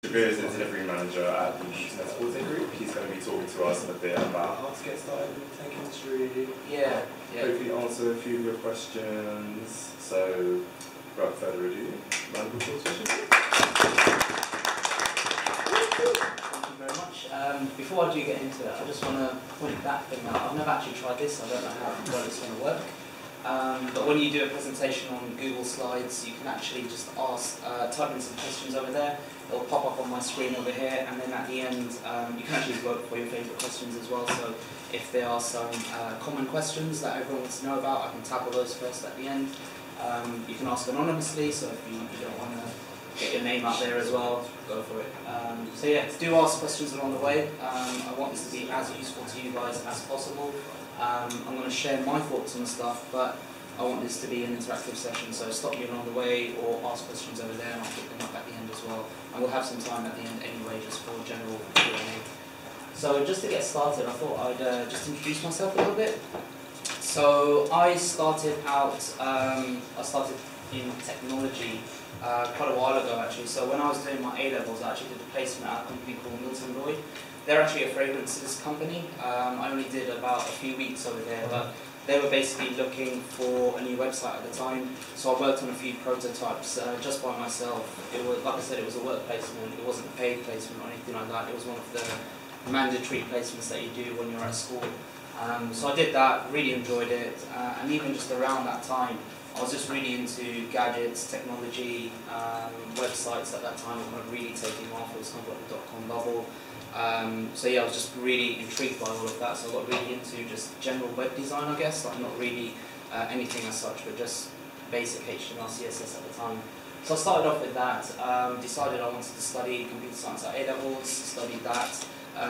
Shabbir is the delivery manager at the Internet Sporting Group. He's going to be talking to us a bit about how to get started in the tech industry. Hopefully answer a few of your questions. So, without further ado, round of applause for Shabbir. Thank you very much. Before I do get into it, I just want to point that thing out. I've never actually tried this. I don't know how well it's going to work. But when you do a presentation on Google Slides, you can actually just ask, type in some questions over there. It'll pop up on my screen over here, and then at the end, you can actually vote for your favourite questions as well. So if there are some common questions that everyone wants to know about, I can tackle those first at the end. You can ask anonymously, so if you don't want to get your name out there as well, go for it. So yeah, do ask questions along the way. I want this to be as useful to you guys as possible. I'm going to share my thoughts on stuff, but I want this to be an interactive session, so stop me along the way or ask questions over there and I'll pick them up at the end as well. And we'll have some time at the end anyway, just for general Q&A. So just to get started, I thought I'd just introduce myself a little bit. So I started out, in technology quite a while ago actually. So when I was doing my A-levels, I actually did a placement at a company called Milton Lloyd. They're actually a fragrances company. I only did about a few weeks over there, but they were basically looking for a new website at the time. So I worked on a few prototypes just by myself. It was, like I said, it was a work placement. It wasn't a paid placement or anything like that. It was one of the mandatory placements that you do when you're at school. So I did that, really enjoyed it, and even just around that time, I was just really into gadgets, technology, websites at that time were kind of really taking off. It was kind of like the dot-com bubble. So yeah, I was just really intrigued by all of that, so I got really into just general web design, I guess, like not really anything as such, but just basic HTML, CSS at the time. So I started off with that, decided I wanted to study computer science at A-levels, studied that,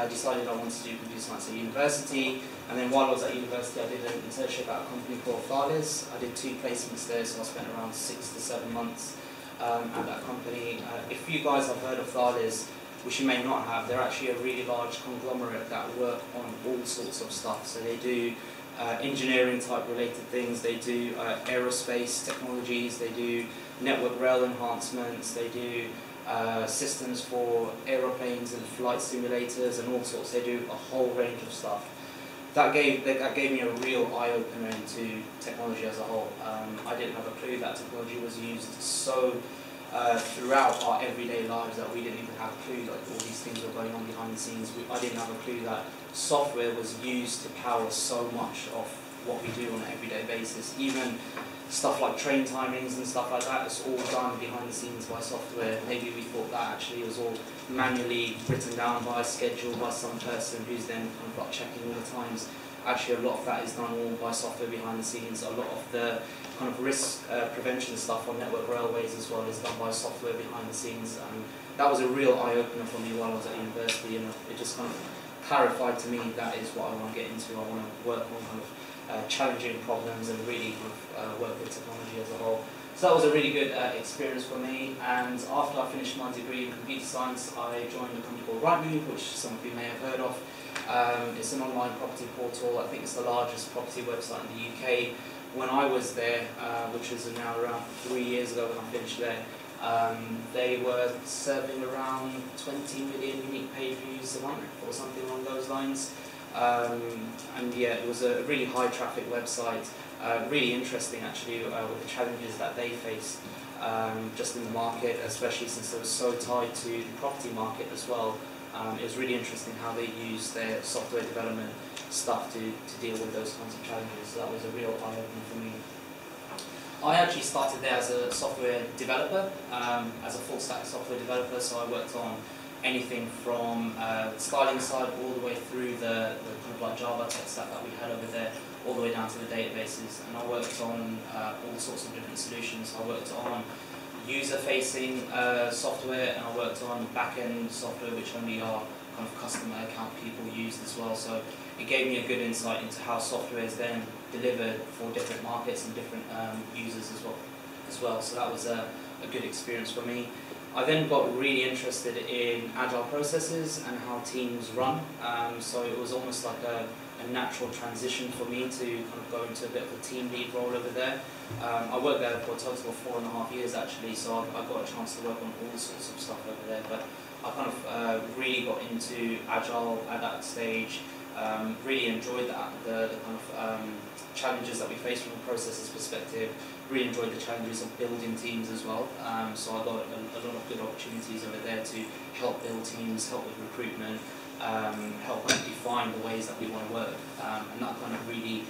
decided I wanted to do computer science at university, and then while I was at university I did an internship at a company called Thales. I did 2 placements there, so I spent around 6 to 7 months at that company. If you guys have heard of Thales, which you may not have, they're actually a really large conglomerate that work on all sorts of stuff. So they do engineering type related things, they do aerospace technologies, they do network rail enhancements, they do systems for aeroplanes and flight simulators and all sorts. They do a whole range of stuff. That gave me a real eye-opener into technology as a whole. I didn't have a clue that technology was used so throughout our everyday lives that we didn't even have a clue like all these things were going on behind the scenes. I didn't have a clue that software was used to power so much of what we do on an everyday basis. Even stuff like train timings and stuff like that, it's all done behind the scenes by software. Maybe we thought that actually was all manually written down by a schedule by some person who's then kind of like checking all the times. Actually, a lot of that is done all by software behind the scenes. A lot of the kind of risk prevention stuff on network railways as well is done by software behind the scenes. And that was a real eye-opener for me while I was at university, and it just kind of clarified to me that is what I want to get into. I want to work on kind of challenging problems and really kind of work with technology as a whole. So that was a really good experience for me, and after I finished my degree in computer science, I joined a company called Rightmove, which some of you may have heard of. It's an online property portal. I think it's the largest property website in the UK. When I was there, which was now around 3 years ago when I finished there, they were serving around 20 million unique page views a month or something along those lines. And yeah, it was a really high traffic website, really interesting actually with the challenges that they faced just in the market, especially since it was so tied to the property market as well. It was really interesting how they use their software development stuff to deal with those kinds of challenges. So that was a real eye-opener for me. I actually started there as a software developer, as a full-stack software developer, so I worked on anything from styling side all the way through the kind of like Java tech stack that we had over there, all the way down to the databases. And I worked on all sorts of different solutions. I worked on user-facing software, and I worked on back-end software, which only our kind of customer account people used as well. So it gave me a good insight into how software is then delivered for different markets and different users as well. So that was a good experience for me. I then got really interested in agile processes and how teams run. So it was almost like a natural transition for me to kind of go into a bit of a team lead role over there. I worked there for a total of 4.5 years actually, so I got a chance to work on all sorts of stuff over there. But I into Agile at that stage. Really enjoyed the kind of challenges that we faced from a processes perspective. Really enjoyed the challenges of building teams as well. So I got a lot of good opportunities over there to help build teams, help with recruitment, help define the ways that we want to work. And that kind of really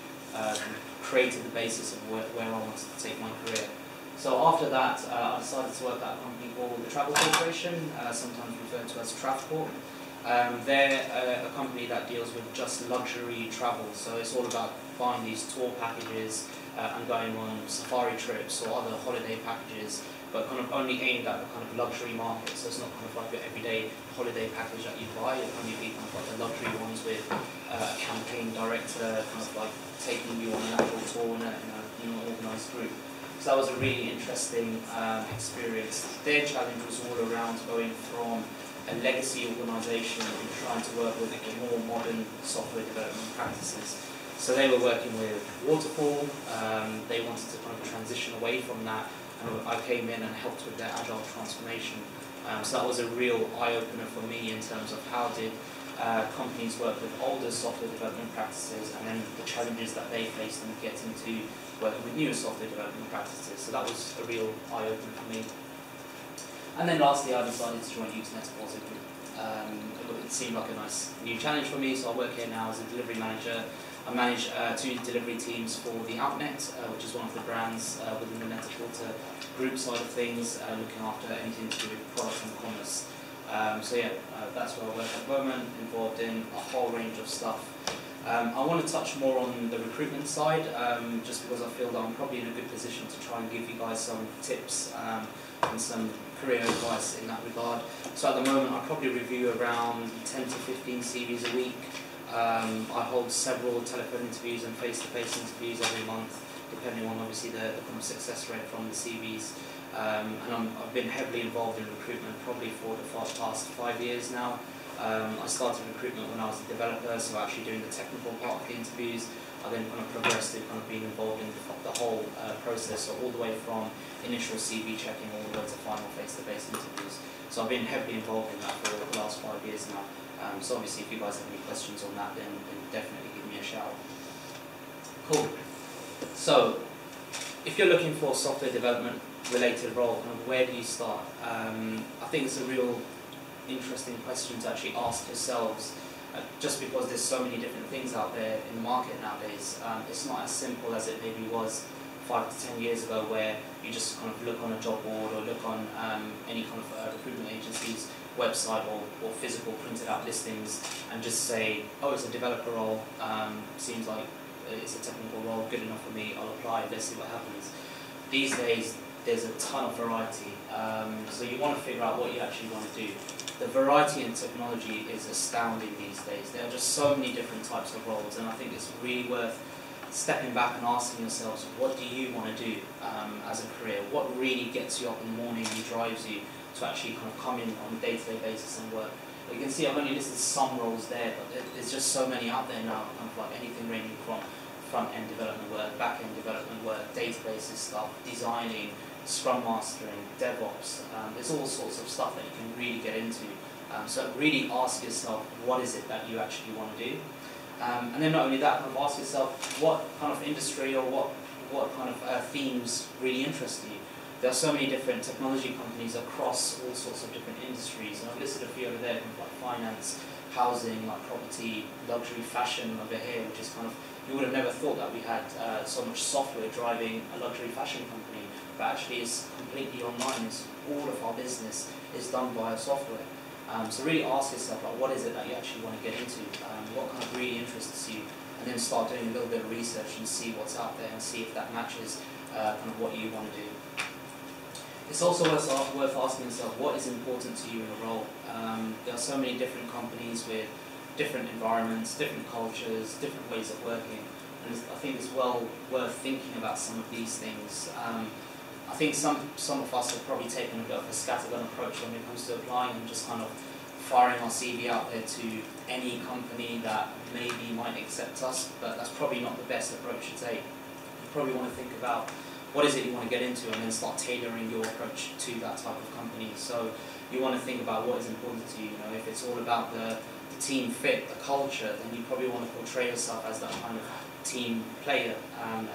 created the basis of where I wanted to take my career. So after that, I decided to work at a company called the Travel Corporation, sometimes referred to as Travcorp. They're a company that deals with just luxury travel, so it's all about buying these tour packages and going on safari trips or other holiday packages, but kind of only aimed at the kind of luxury market. So it's not kind of like your everyday holiday package that you buy. It only be kind of like the luxury ones with a campaign director kind of like taking you on an actual tour in an organised group. So that was a really interesting experience. Their challenge was all around going from a legacy organisation and trying to work with more modern software development practices. So they were working with waterfall. They wanted to kind of transition away from that, and I came in and helped with their agile transformation. So that was a real eye-opener for me in terms of how did companies work with older software development practices, and then the challenges that they faced in getting to working with newer software development practices. So that was a real eye-opener for me. And then lastly, I decided to join Usenet Group. It seemed like a nice new challenge for me, so I work here now as a delivery manager. I manage 2 delivery teams for the Outnet, which is one of the brands within the Net-a-Porter group side of things, looking after anything to do with product and commerce. So yeah, that's where I work at the moment, involved in a whole range of stuff. I want to touch more on the recruitment side, just because I feel that I'm probably in a good position to try and give you guys some tips and some career advice in that regard. So at the moment I probably review around 10 to 15 CVs a week. I hold several telephone interviews and face-to-face interviews every month, depending on obviously the kind of success rate from the CVs. And I've been heavily involved in recruitment probably for the past 5 years now. I started recruitment when I was a developer, so actually doing the technical part of the interviews. I then kind of progressed to kind of being involved in the whole process, so all the way from initial CV checking all the way to final face-to-face interviews. So I've been heavily involved in that for the last 5 years now. So obviously if you guys have any questions on that, then definitely give me a shout. Cool. So if you're looking for a software development related role, kind of where do you start? I think it's a real interesting question to actually ask yourselves, just because there's so many different things out there in the market nowadays. It's not as simple as it maybe was 5 to 10 years ago, where you just kind of look on a job board or look on any kind of recruitment agency's website or physical printed out listings and just say, oh, it's a developer role, seems like it's a technical role, good enough for me, I'll apply, let's see what happens. These days there's a ton of variety, so you want to figure out what you actually want to do. The variety in technology is astounding these days. There are just so many different types of roles, and I think it's really worth stepping back and asking yourselves, what do you want to do as a career? What really gets you up in the morning and drives you to actually kind of come in on a day-to-day basis and work? You can see I've only listed some roles there, but there's just so many out there now, kind of like anything ranging from front-end development work, back-end development work, databases stuff, designing, Scrum Mastering, DevOps. There's all sorts of stuff that you can really get into. So really ask yourself, what is it that you actually want to do? And then not only that, kind of ask yourself what kind of industry or what kind of themes really interest you. There are so many different technology companies across all sorts of different industries, and I've listed a few over there, like finance, housing, like property, luxury fashion over here, which is kind of, you would have never thought that we had so much software driving a luxury fashion company, but actually it's completely online. It's all of our business is done via software. So really ask yourself, like, what is it that you actually want to get into? What kind of really interests you? And then start doing a little bit of research and see what's out there and see if that matches kind of what you want to do. It's also worth asking yourself, what is important to you in a role? There are so many different companies with different environments, different cultures, different ways of working, and I think it's well worth thinking about some of these things. I think some of us have probably taken a bit of a scattergun approach when it comes to applying and just kind of firing our CV out there to any company that maybe might accept us, but that's probably not the best approach to take. You probably want to think about what is it you want to get into, and then start tailoring your approach to that type of company. So you want to think about what is important to you. You know, if it's all about the team fit, the culture, then you probably want to portray yourself as that kind of team player, and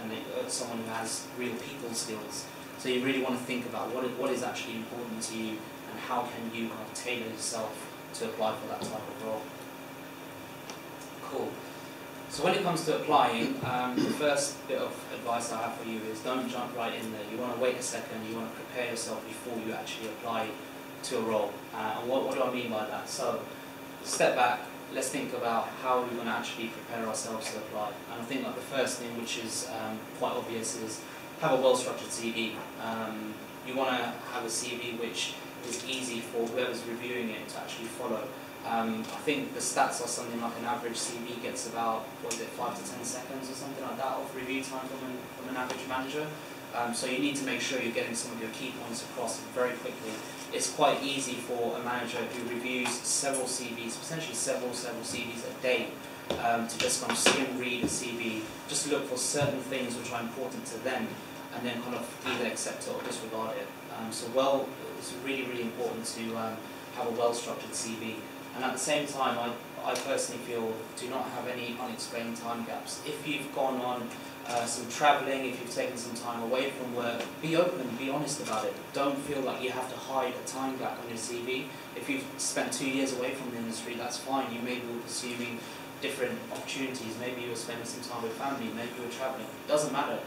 someone who has real people skills. So you really want to think about what is actually important to you, and how can you kind of tailor yourself to apply for that type of role. Cool. So when it comes to applying, the first bit of advice I have for you is don't jump right in there. You want to wait a second, you want to prepare yourself before you actually apply to a role. And what do I mean by that? So step back, let's think about how we're going to actually prepare ourselves to apply. And I think like the first thing, which is quite obvious, is have a well-structured CV. You want to have a CV which is easy for whoever's reviewing it to actually follow. I think the stats are something like an average CV gets about, 5 to 10 seconds or something like that of review time from an average manager. So you need to make sure you're getting some of your key points across very quickly. It's quite easy for a manager who reviews several CVs, potentially several CVs a day, to just kind of skim read a CV, just look for certain things which are important to them, and then kind of either accept it or disregard it. It's really, really important to have a well-structured CV. And at the same time, I personally feel do not have any unexplained time gaps. If you've gone on some travelling, if you've taken some time away from work, be open, be honest about it. Don't feel like you have to hide a time gap on your CV. If you've spent 2 years away from the industry, that's fine. You may be pursuing different opportunities. Maybe you were spending some time with family, maybe you were travelling. It doesn't matter.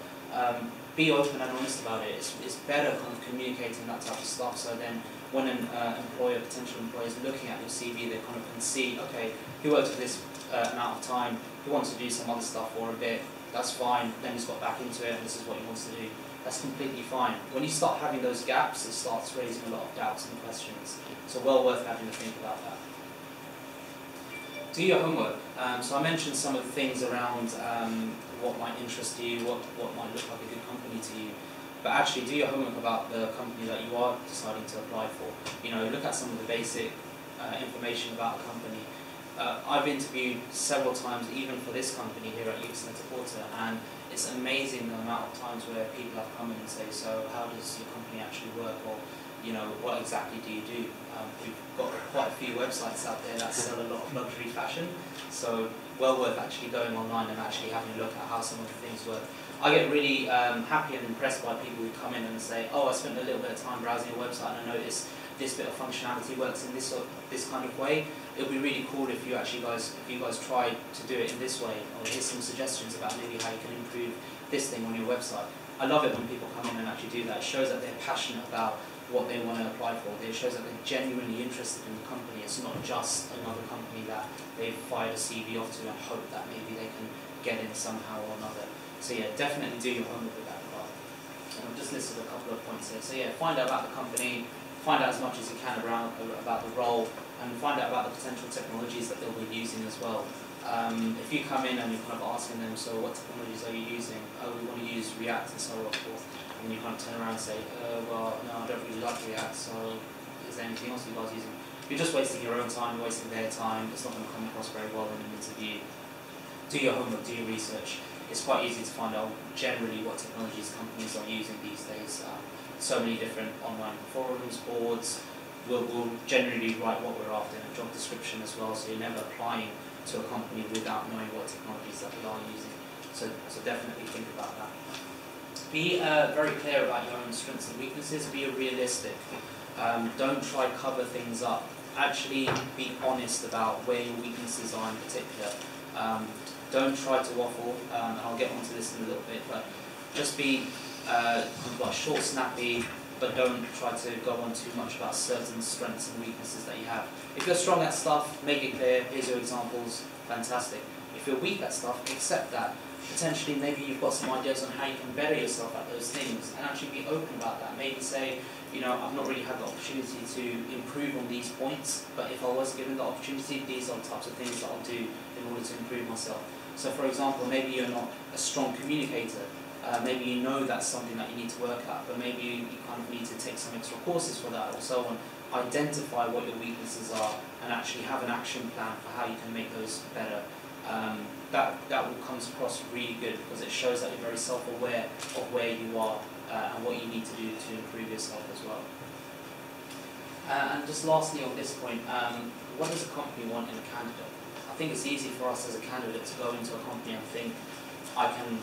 Be open and honest about it. It's better kind of communicating that type of stuff, so then when an potential employer is looking at your CV, they kind of can see, okay, he worked for this amount of time, he wants to do some other stuff for a bit, that's fine, then he's got back into it, and this is what he wants to do. That's completely fine. When you start having those gaps, it starts raising a lot of doubts and questions. So well worth having to think about that. Do your homework. So I mentioned some of the things around what might interest you, what might look like a good company to you. But actually do your homework about the company that you are deciding to apply for. You know, look at some of the basic information about a company. I've interviewed several times, even for this company here at Porter, and it's amazing the amount of times where people have come in and say, so how does your company actually work, or you know, what exactly do you do? We've got quite a few websites out there that sell a lot of luxury fashion, so well worth actually going online and actually having a look at how some of the things work. I get really happy and impressed by people who come in and say, oh, I spent a little bit of time browsing your website and I noticed this bit of functionality works in this kind of way. It would be really cool if you guys tried to do it in this way, or here's some suggestions about maybe how you can improve this thing on your website. I love it when people come in and actually do that. It shows that they're passionate about what they want to apply for. It shows that they're genuinely interested in the company. It's not just another company that they've fired a CV off to and hope that maybe they can get in somehow or another. So yeah, definitely do your homework with that regard. And I've just listed a couple of points here. So yeah, find out about the company, find out as much as you can about the role, and find out about the potential technologies that they'll be using as well. If you come in and you're kind of asking them, so what technologies are you using? Oh, we want to use React and so on and forth. And you kind of turn around and say, well, no, I don't really like React, so is there anything else you guys are using? You're just wasting your own time, you're wasting their time. It's not going to come across very well in an interview. Do your homework, do your research. It's quite easy to find out generally what technologies companies are using these days. So many different online forums, boards. We'll generally write what we're after in a job description as well, so you're never applying to a company without knowing what technologies that they are using. So definitely think about that. Be very clear about your own strengths and weaknesses. Be realistic. Don't try to cover things up. Actually be honest about where your weaknesses are in particular. Don't try to waffle, and I'll get onto this in a little bit, but just be short, snappy, but don't try to go on too much about certain strengths and weaknesses that you have. If you're strong at stuff, make it clear, here's your examples, fantastic. If you're weak at stuff, accept that. Potentially, maybe you've got some ideas on how you can better yourself at those things, and actually be open about that. Maybe say, you know, I've not really had the opportunity to improve on these points, but if I was given the opportunity, these are the types of things that I'll do in order to improve myself. So for example, maybe you're not a strong communicator. Maybe you know that's something that you need to work at, but maybe you kind of need to take some extra courses for that or so on. Identify what your weaknesses are and actually have an action plan for how you can make those better. That will come across really good because it shows that you're very self-aware of where you are and what you need to do to improve yourself as well. And just lastly on this point, what does a company want in a candidate? I think it's easy for us as a candidate to go into a company and think, I can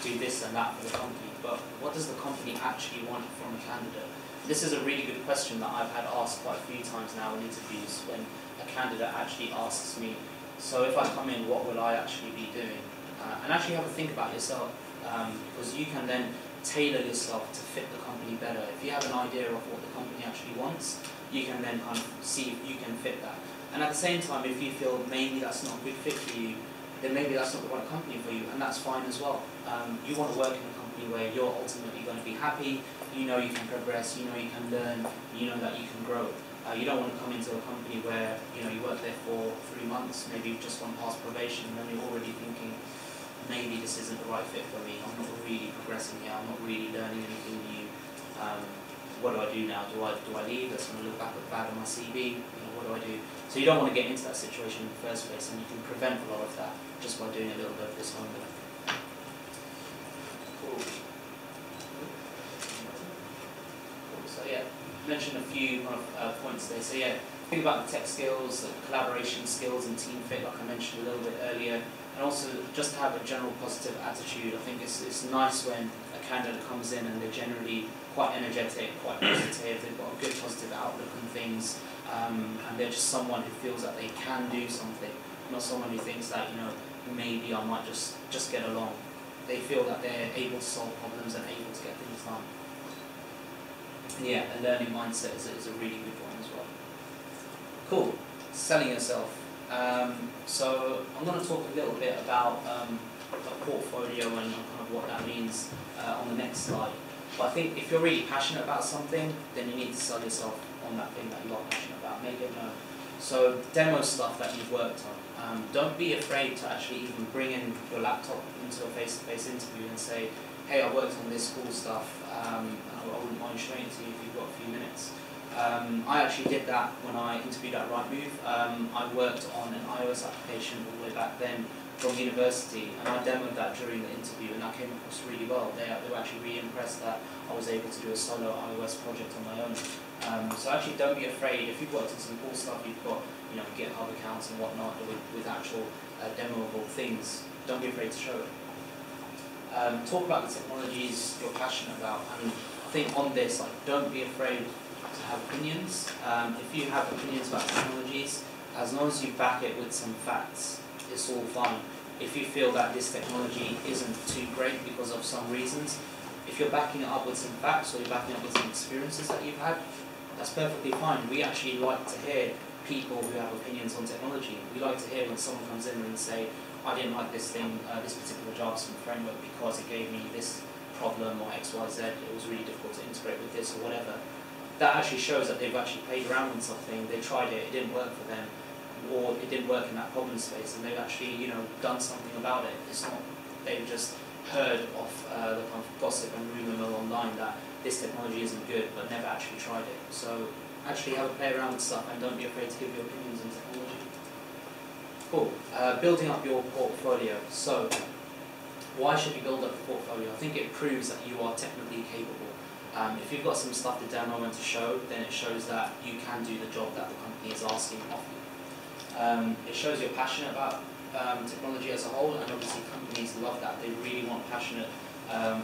do this and that for the company, but what does the company actually want from a candidate? This is a really good question that I've had asked quite a few times now in interviews, when a candidate actually asks me, so if I come in, what will I actually be doing? And actually have a think about yourself, because you can then tailor yourself to fit the company better. If you have an idea of what the company actually wants, you can then kind of see if you can fit that. And at the same time, if you feel maybe that's not a good fit for you, then maybe that's not the right company for you, and that's fine as well. You want to work in a company where you're ultimately going to be happy, you know you can progress, you know you can learn, you know that you can grow. You don't want to come into a company where you work there for 3 months, maybe you've just gone past probation, and then you're already thinking, maybe this isn't the right fit for me, I'm not really progressing here, I'm not really learning anything new. What do I do now? Do I leave? That's going to look bad on my CV. What do I do? So you don't want to get into that situation in the first place, and you can prevent a lot of that just by doing a little bit of this homework. Cool. So yeah, mentioned a few kind of points there. So yeah, think about the tech skills, the collaboration skills, and team fit, like I mentioned a little bit earlier, and also just have a general positive attitude. I think it's nice when a candidate comes in and they're generally quite energetic, quite positive, they've got a good positive outlook on things, and they're just someone who feels that they can do something, not someone who thinks that, maybe I might just get along. They feel that they're able to solve problems and able to get things done. And yeah, a learning mindset is a really good one as well. Cool. Selling yourself. So I'm going to talk a little bit about a portfolio and kind of what that means on the next slide. But I think if you're really passionate about something, then you need to sell yourself on that thing that you are passionate about. Make it known. So demo stuff that you've worked on. Don't be afraid to actually even bring in your laptop into a face-to-face interview and say, hey, I worked on this cool stuff, I wouldn't mind showing it to you if you've got a few minutes. I actually did that when I interviewed at Rightmove. I worked on an iOS application all the way back then from university, and I demoed that during the interview, and that came across really well. They were actually really impressed that I was able to do a solo iOS project on my own. So actually don't be afraid. If you've worked on some cool stuff, you've got GitHub accounts and whatnot with actual demoable things, don't be afraid to show it. Talk about the technologies you're passionate about, and I think on this, don't be afraid to have opinions. If you have opinions about technologies, as long as you back it with some facts, it's all fine. If you feel that this technology isn't too great because of some reasons, if you're backing it up with some facts or you're backing it up with some experiences that you've had, that's perfectly fine. We actually like to hear people who have opinions on technology. We like to hear when someone comes in and say, I didn't like this thing, this particular JavaScript framework because it gave me this problem or X, Y, Z, it was really difficult to integrate with this or whatever. That actually shows that they've actually played around with something, they tried it, it didn't work for them, or it didn't work in that problem space, and they've actually done something about it. It's not they've just heard of the kind of gossip and rumour mill online that this technology isn't good, but never actually tried it. So actually have a play around with stuff and don't be afraid to give your opinions on technology. Cool. Building up your portfolio. So why should you build up a portfolio? I think it proves that you are technically capable. If you've got some stuff to demo and to show, then it shows that you can do the job that the company is asking of you. It shows you're passionate about technology as a whole, and obviously companies love that. They really want passionate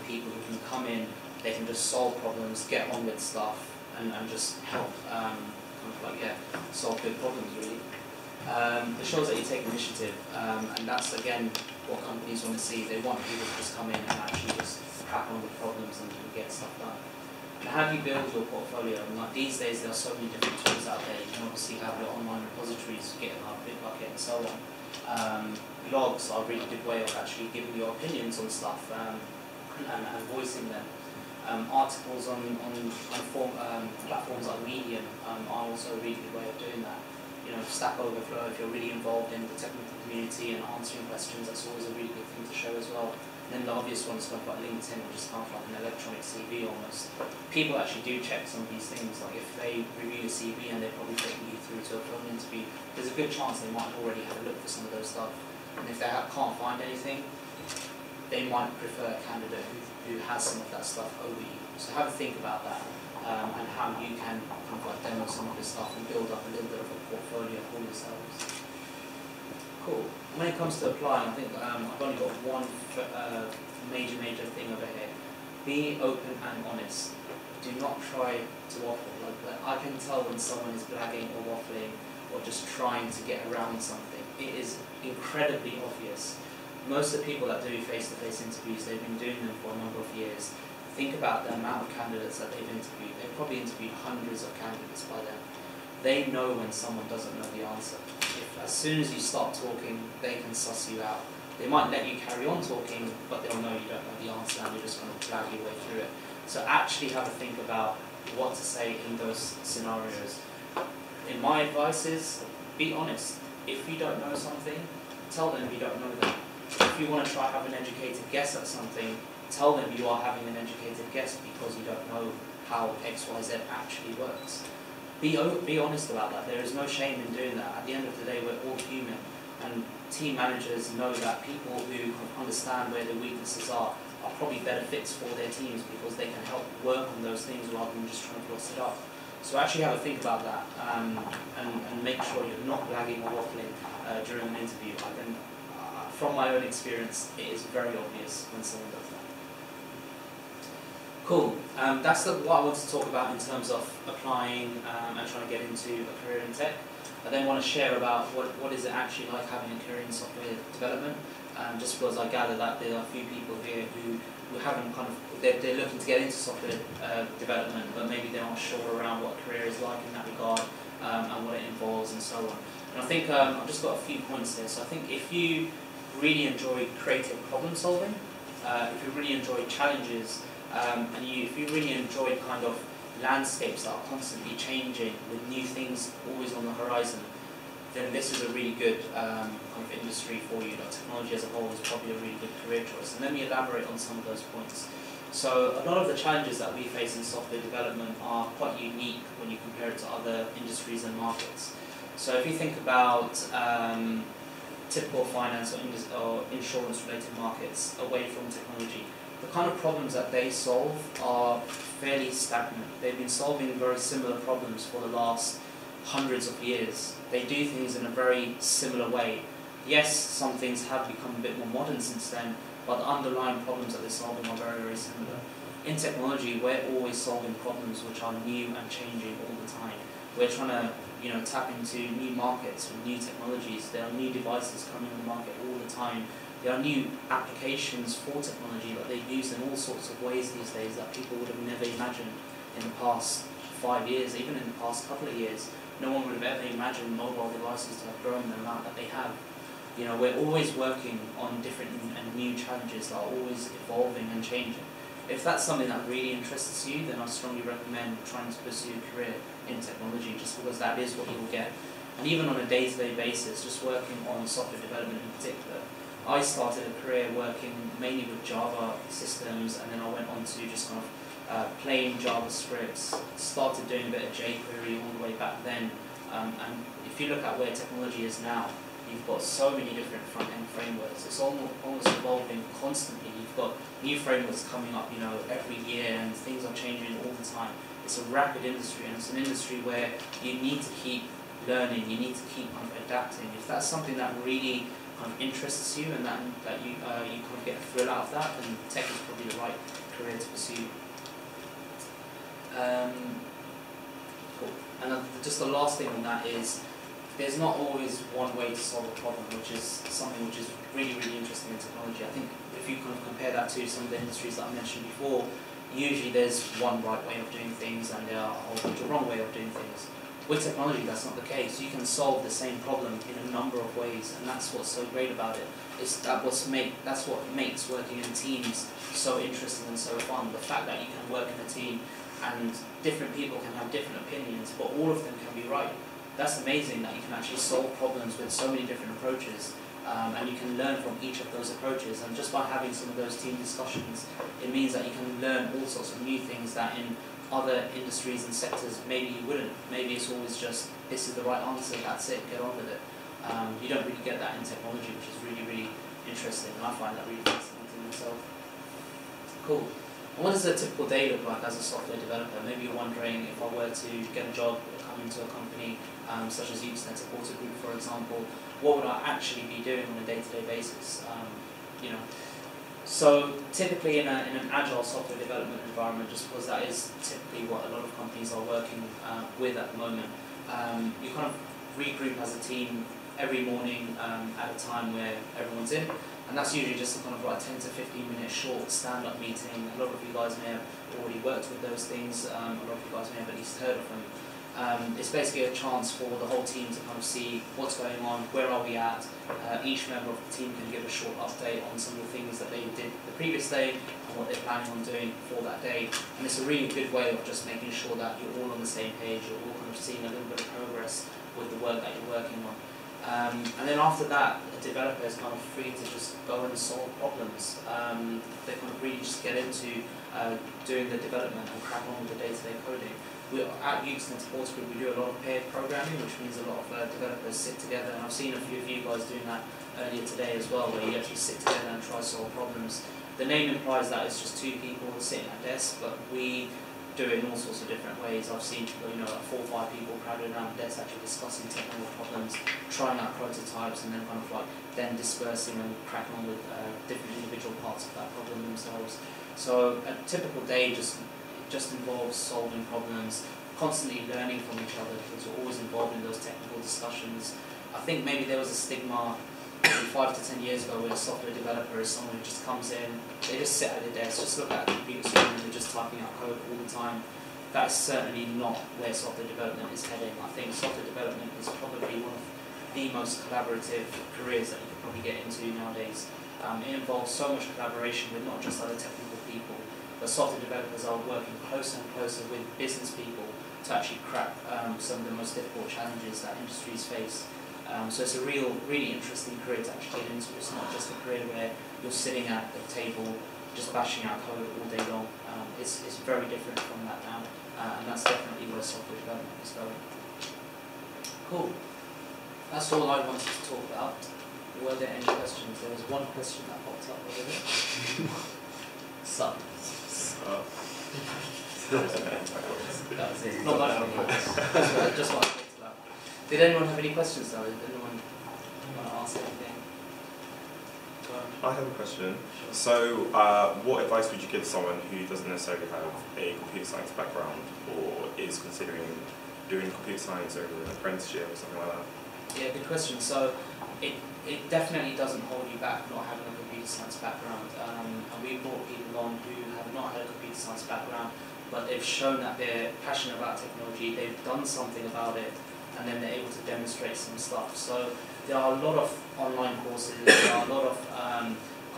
people who can come in, they can just solve problems, get on with stuff, and just help solve good problems really. It shows that you take initiative, and that's again what companies want to see. They want people to just come in and actually just crack on with problems and get stuff done. And how do you build your portfolio? These days there are so many different tools out there. You can obviously have your online repositories, GitHub, Bitbucket, and so on. Blogs are a really good way of actually giving your opinions on stuff and voicing them. Articles on platforms like Medium are also a really good way of doing that. Stack Overflow, if you're really involved in the technical community and answering questions, that's always a really good thing to show as well. And then the obvious ones kind of like LinkedIn, which is kind of like an electronic CV almost. People actually do check some of these things, like if they review your CV and they're probably taking you through to a phone interview, there's a good chance they might have already had a look for some of those stuff. And if they can't find anything, they might prefer a candidate who has some of that stuff over you. So have a think about that, and how you can kind of like demo some of this stuff and build up a little bit of a portfolio for yourselves. Cool. When it comes to applying, I think I've only got one major thing over here. Be open and honest. Do not try to waffle. Like, I can tell when someone is blagging or waffling or just trying to get around something. It is incredibly obvious. Most of the people that do face-to-face interviews, they've been doing them for a number of years. Think about the amount of candidates that they've interviewed. They've probably interviewed hundreds of candidates by then. They know when someone doesn't know the answer. As soon as you start talking, they can suss you out. They might let you carry on talking, but they'll know you don't know the answer and you're just going to drag your way through it. So actually have a think about what to say in those scenarios. In my advice is, be honest. If you don't know something, tell them you don't know that. If you want to try have an educated guess at something, tell them you are having an educated guess because you don't know how XYZ actually works. Be honest about that. There is no shame in doing that. At the end of the day, we're all human, and team managers know that people who understand where their weaknesses are probably better fits for their teams because they can help work on those things rather than just trying to gloss it up. So actually have a think about that, and make sure you're not blagging or waffling during an interview. From my own experience, it is very obvious when someone does that. Cool. That's what I want to talk about in terms of applying and trying to get into a career in tech. I then want to share about what is it actually like having a career in software development. Just because I gather that there are a few people here who haven't they're looking to get into software development, but maybe they're not sure around what a career is like in that regard and what it involves and so on. And I think I've just got a few points here. So I think if you really enjoy creative problem solving, if you really enjoy challenges, and if you really enjoy kind of landscapes that are constantly changing with new things always on the horizon, then this is a really good kind of industry for you. Like technology as a whole is probably a really good career choice. And let me elaborate on some of those points. So a lot of the challenges that we face in software development are quite unique when you compare it to other industries and markets. So if you think about typical finance or insurance-related markets away from technology, the kind of problems that they solve are fairly stagnant. They've been solving very similar problems for the last hundreds of years. They do things in a very similar way. Yes, some things have become a bit more modern since then, but the underlying problems that they're solving are very, very similar. In technology, we're always solving problems which are new and changing all the time. We're trying to tap into new markets with new technologies. There are new devices coming on the market all the time. There are new applications for technology that they're used in all sorts of ways these days that people would have never imagined in the past 5 years, even in the past couple of years. No one would have ever imagined mobile devices to have grown the amount that they have. We're always working on different and new challenges that are always evolving and changing. If that's something that really interests you, then I strongly recommend trying to pursue a career in technology, just because that is what you'll get. And even on a day-to-day basis, just working on software development in particular, I started a career working mainly with Java systems, and then I went on to just kind of plain JavaScript, started doing a bit of jQuery all the way back then. And if you look at where technology is now, you've got so many different front-end frameworks. It's almost evolving constantly. You've got new frameworks coming up, every year, and things are changing all the time. It's a rapid industry, and it's an industry where you need to keep learning. You need to keep kind of adapting. If that's something that really kind of interests you and that you kind of get a thrill out of that, then tech is probably the right career to pursue. Cool. And just the last thing on that is, there's not always one way to solve a problem, which is something which is really, really interesting in technology. I think if you kind of compare that to some of the industries that I mentioned before, usually there's one right way of doing things and there are a whole bunch of wrong way of doing things. With technology, that's not the case. You can solve the same problem in a number of ways, and that's what's so great about it. That's what makes working in teams so interesting and so fun. The fact that you can work in a team and different people can have different opinions, but all of them can be right. That's amazing that you can actually solve problems with so many different approaches, and you can learn from each of those approaches. And just by having some of those team discussions, it means that you can learn all sorts of new things that in other industries and sectors maybe you wouldn't. Maybe it's always just, this is the right answer, that's it, get on with it. You don't really get that in technology, which is really, really interesting. I find that really fascinating myself. Cool. And what does a typical day look like as a software developer? Maybe you're wondering, if I were to get a job or come into a company such as Usenet Supporter Group, for example, what would I actually be doing on a day-to-day basis? You know, so typically in an agile software development environment, just because that is typically what a lot of companies are working with at the moment, you kind of regroup as a team every morning at a time where everyone's in, and that's usually just a kind of like 10 to 15 minute short stand-up meeting. A lot of you guys may have already worked with those things, a lot of you guys may have at least heard of them. It's basically a chance for the whole team to kind of see what's going on, where are we at. Each member of the team can give a short update on some of the things that they did the previous day and what they're planning on doing for that day. And it's a really good way of just making sure that you're all on the same page, you're all kind of seeing a little bit of progress with the work that you're working on. And then after that, a developer is kind of free to just go and solve problems. They kind of really just get into doing the development and crack on with the day-to-day coding. At Usenet Supporter Group, we do a lot of paired programming, which means a lot of developers sit together, and I've seen a few of you guys doing that earlier today as well, where you actually sit together and try to solve problems. The name implies that it's just two people sitting at a desk, but we do it in all sorts of different ways. I've seen people, you know, like 4 or 5 people crowded around the desk actually discussing technical problems, trying out prototypes, and then kind of like then dispersing and cracking on with different individual parts of that problem themselves. So a typical day just involves solving problems, constantly learning from each other, because we're always involved in those technical discussions. I think maybe there was a stigma 5 to 10 years ago where a software developer is someone who just comes in, they just sit at their desk, just look at a computer screen and they're just typing out code all the time. That is certainly not where software development is heading. I think software development is probably one of the most collaborative careers that you could probably get into nowadays. It involves so much collaboration with not just other technical people, but software developers are working closer and closer with business people to actually crack some of the most difficult challenges that industries face. So it's a really interesting career to actually get into. It's not just a career where you're sitting at the table just bashing out code all day long. It's very different from that now, and that's definitely where software development is going. Cool. That's all I wanted to talk about. Were there any questions? There was one question that popped up over there. Sup. That was it. Not much of just what I talked about. Did anyone have any questions though? Did anyone want to ask anything? I have a question. So, what advice would you give someone who doesn't necessarily have a computer science background or is considering doing computer science or an apprenticeship or something like that? Yeah, good question. So, it definitely doesn't hold you back not having a computer science background. And we brought people on who have not had a computer science background, but they've shown that they're passionate about technology, they've done something about it, and then they're able to demonstrate some stuff. So there are a lot of online courses, there are a lot of kind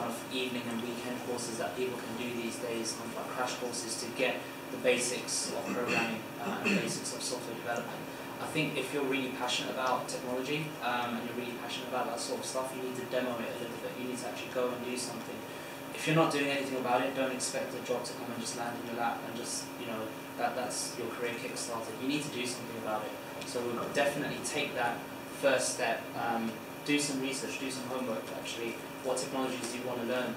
of evening and weekend courses that people can do these days, kind of like crash courses to get the basics of programming and the basics of software development. I think if you're really passionate about technology and you're really passionate about that sort of stuff, you need to demo it a little bit. You need to actually go and do something. If you're not doing anything about it, don't expect a job to come and just land in your lap and just, you know, that's your career kick-started. You need to do something about it. So definitely take that first step, do some research, do some homework actually. What technologies do you want to learn?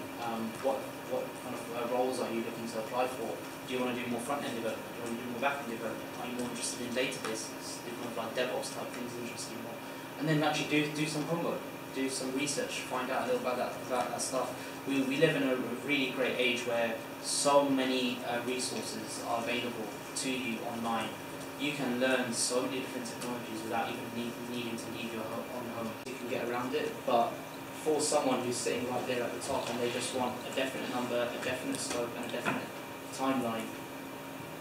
What kind of roles are you looking to apply for? Do you want to do more front-end development? Do you want to do more back-end development? Are you more interested in databases? Do kind of like DevOps type things interest you more? And then actually do some homework, do some research, find out a little about that stuff. We live in a really great age where so many resources are available to you online. You can learn so many different technologies without even needing to leave your own home. You can get around it, but for someone who's sitting right there at the top and they just want a definite number, a definite scope, and a definite timeline,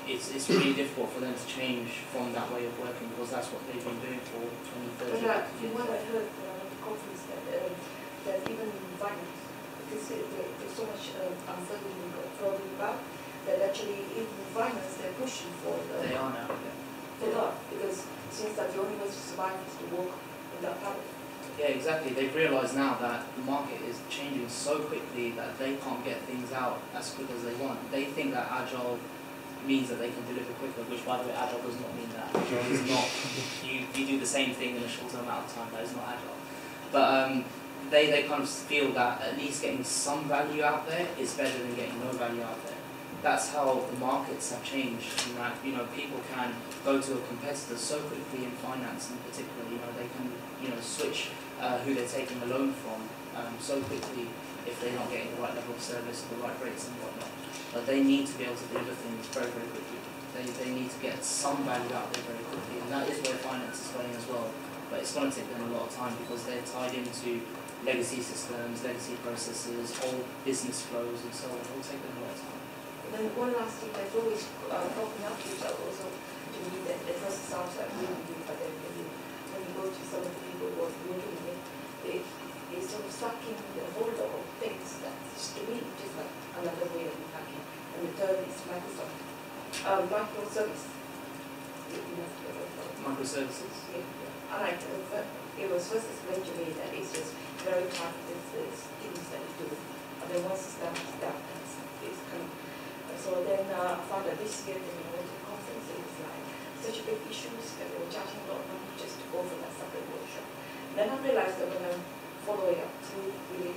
it's really difficult for them to change from that way of working, because that's what they've been doing for 20, 30 years. What I heard at the conference that even in finance, because there's so much uncertainty floating about, that actually even in finance they're pushing for They are now. They are, because it seems that the only way to survive is to work in that power. Yeah, exactly. They've realised now that the market is changing so quickly that they can't get things out as quick as they want. They think that agile means that they can deliver quicker, which by the way, agile does not mean that. Agile is not, you do the same thing in a shorter amount of time. That is not agile. But they kind of feel that at least getting some value out there is better than getting no value out there. That's how the markets have changed, and that, you know, people can go to a competitor so quickly in finance in particular. You know, they can, you know, switch who they're taking a loan from so quickly if they're not getting the right level of service or the right rates and whatnot. But they need to be able to deliver things very, very quickly. They need to get some value out there very quickly, and that is where finance is going as well. But it's going to take them a lot of time because they're tied into legacy systems, legacy processes, old business flows, and so on. It will take them a lot of time. Then one last thing that's always popping up, which also to me that at first sounds like really good, but then when you go to some of the people who are working with it, they sort of stuck in a whole lot of things that to me just like another way of hacking. And the third is Microsoft. Microservice. Microservices? Yeah. And it was first explained to me that it's just very targeted things that you do. And then once it's done, it's kind of. So then I found that this year when I went to the conference, it was like such a big issue that they were charging a lot of money just to go for that separate workshop. Then I realized that when I'm following up through really,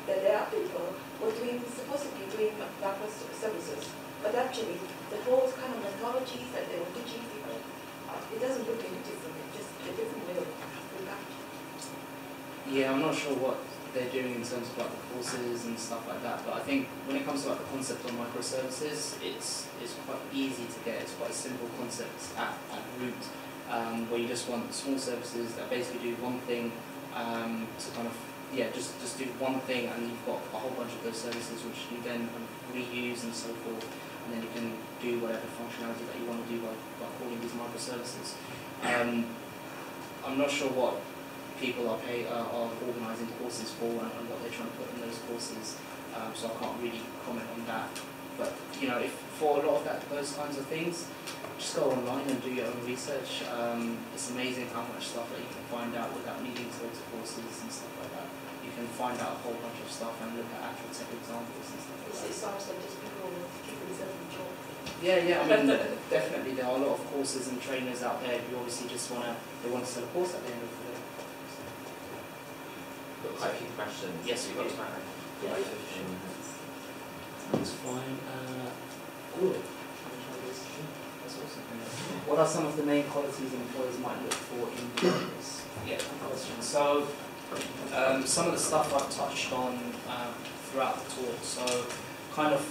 that there are people who are supposedly doing microservices, but actually the whole kind of methodologies that they were teaching people, it doesn't look any different. It's just a different way of reacting. Yeah, I'm not sure what they're doing in terms of like the courses and stuff like that, but I think when it comes to like the concept of microservices, it's quite easy to get. It's quite a simple concept at root, where you just want small services that basically do one thing to kind of just do one thing, and you've got a whole bunch of those services which you then kind of reuse and so forth, and then you can do whatever functionality that you want to do by calling these microservices. I'm not sure what people are organising courses for and what they're trying to put in those courses, so I can't really comment on that. But you know, if for a lot of those kinds of things, just go online and do your own research. It's amazing how much stuff that you can find out without needing to go to courses and stuff like that. You can find out a whole bunch of stuff and look at actual tech examples and stuff like that. It sounds like just people want to keep themselves in job. Yeah, I mean, definitely there are a lot of courses and trainers out there who obviously just want to sell a course at the end of the day. Got quite a few questions. Yes, we've got time. Yeah. 15 minutes. That's fine. Good. That's awesome. What are some of the main qualities employers might look for in employees? Yeah, good question. So, some of the stuff I've touched on throughout the talk. So, kind of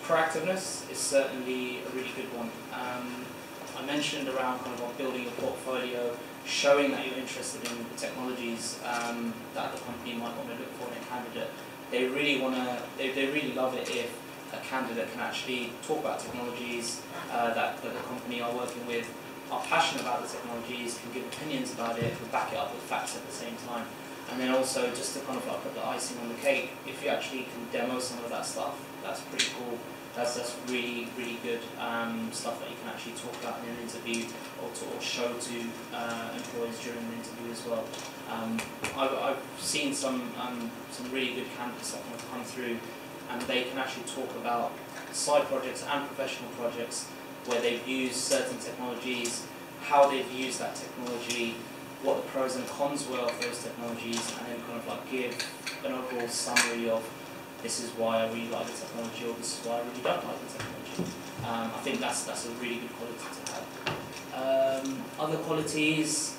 proactiveness is certainly a really good one. I mentioned around kind of building a portfolio, showing that you're interested in the technologies that the company might want to look for in a candidate. They really love it if a candidate can actually talk about technologies that the company are working with, are passionate about the technologies, can give opinions about it, can back it up with facts at the same time. And then also, just to kind of like put the icing on the cake, if you actually can demo some of that stuff, that's pretty cool. That's really, really good stuff that you can actually talk about in an interview or show to employees during an interview as well. I've seen some really good candidates that have come through, and they can actually talk about side projects and professional projects where they've used certain technologies, how they've used that technology, what the pros and cons were of those technologies, and then kind of like give an overall summary of this is why I really like the technology, or this is why I really don't like the technology. I think that's a really good quality to have. Other qualities,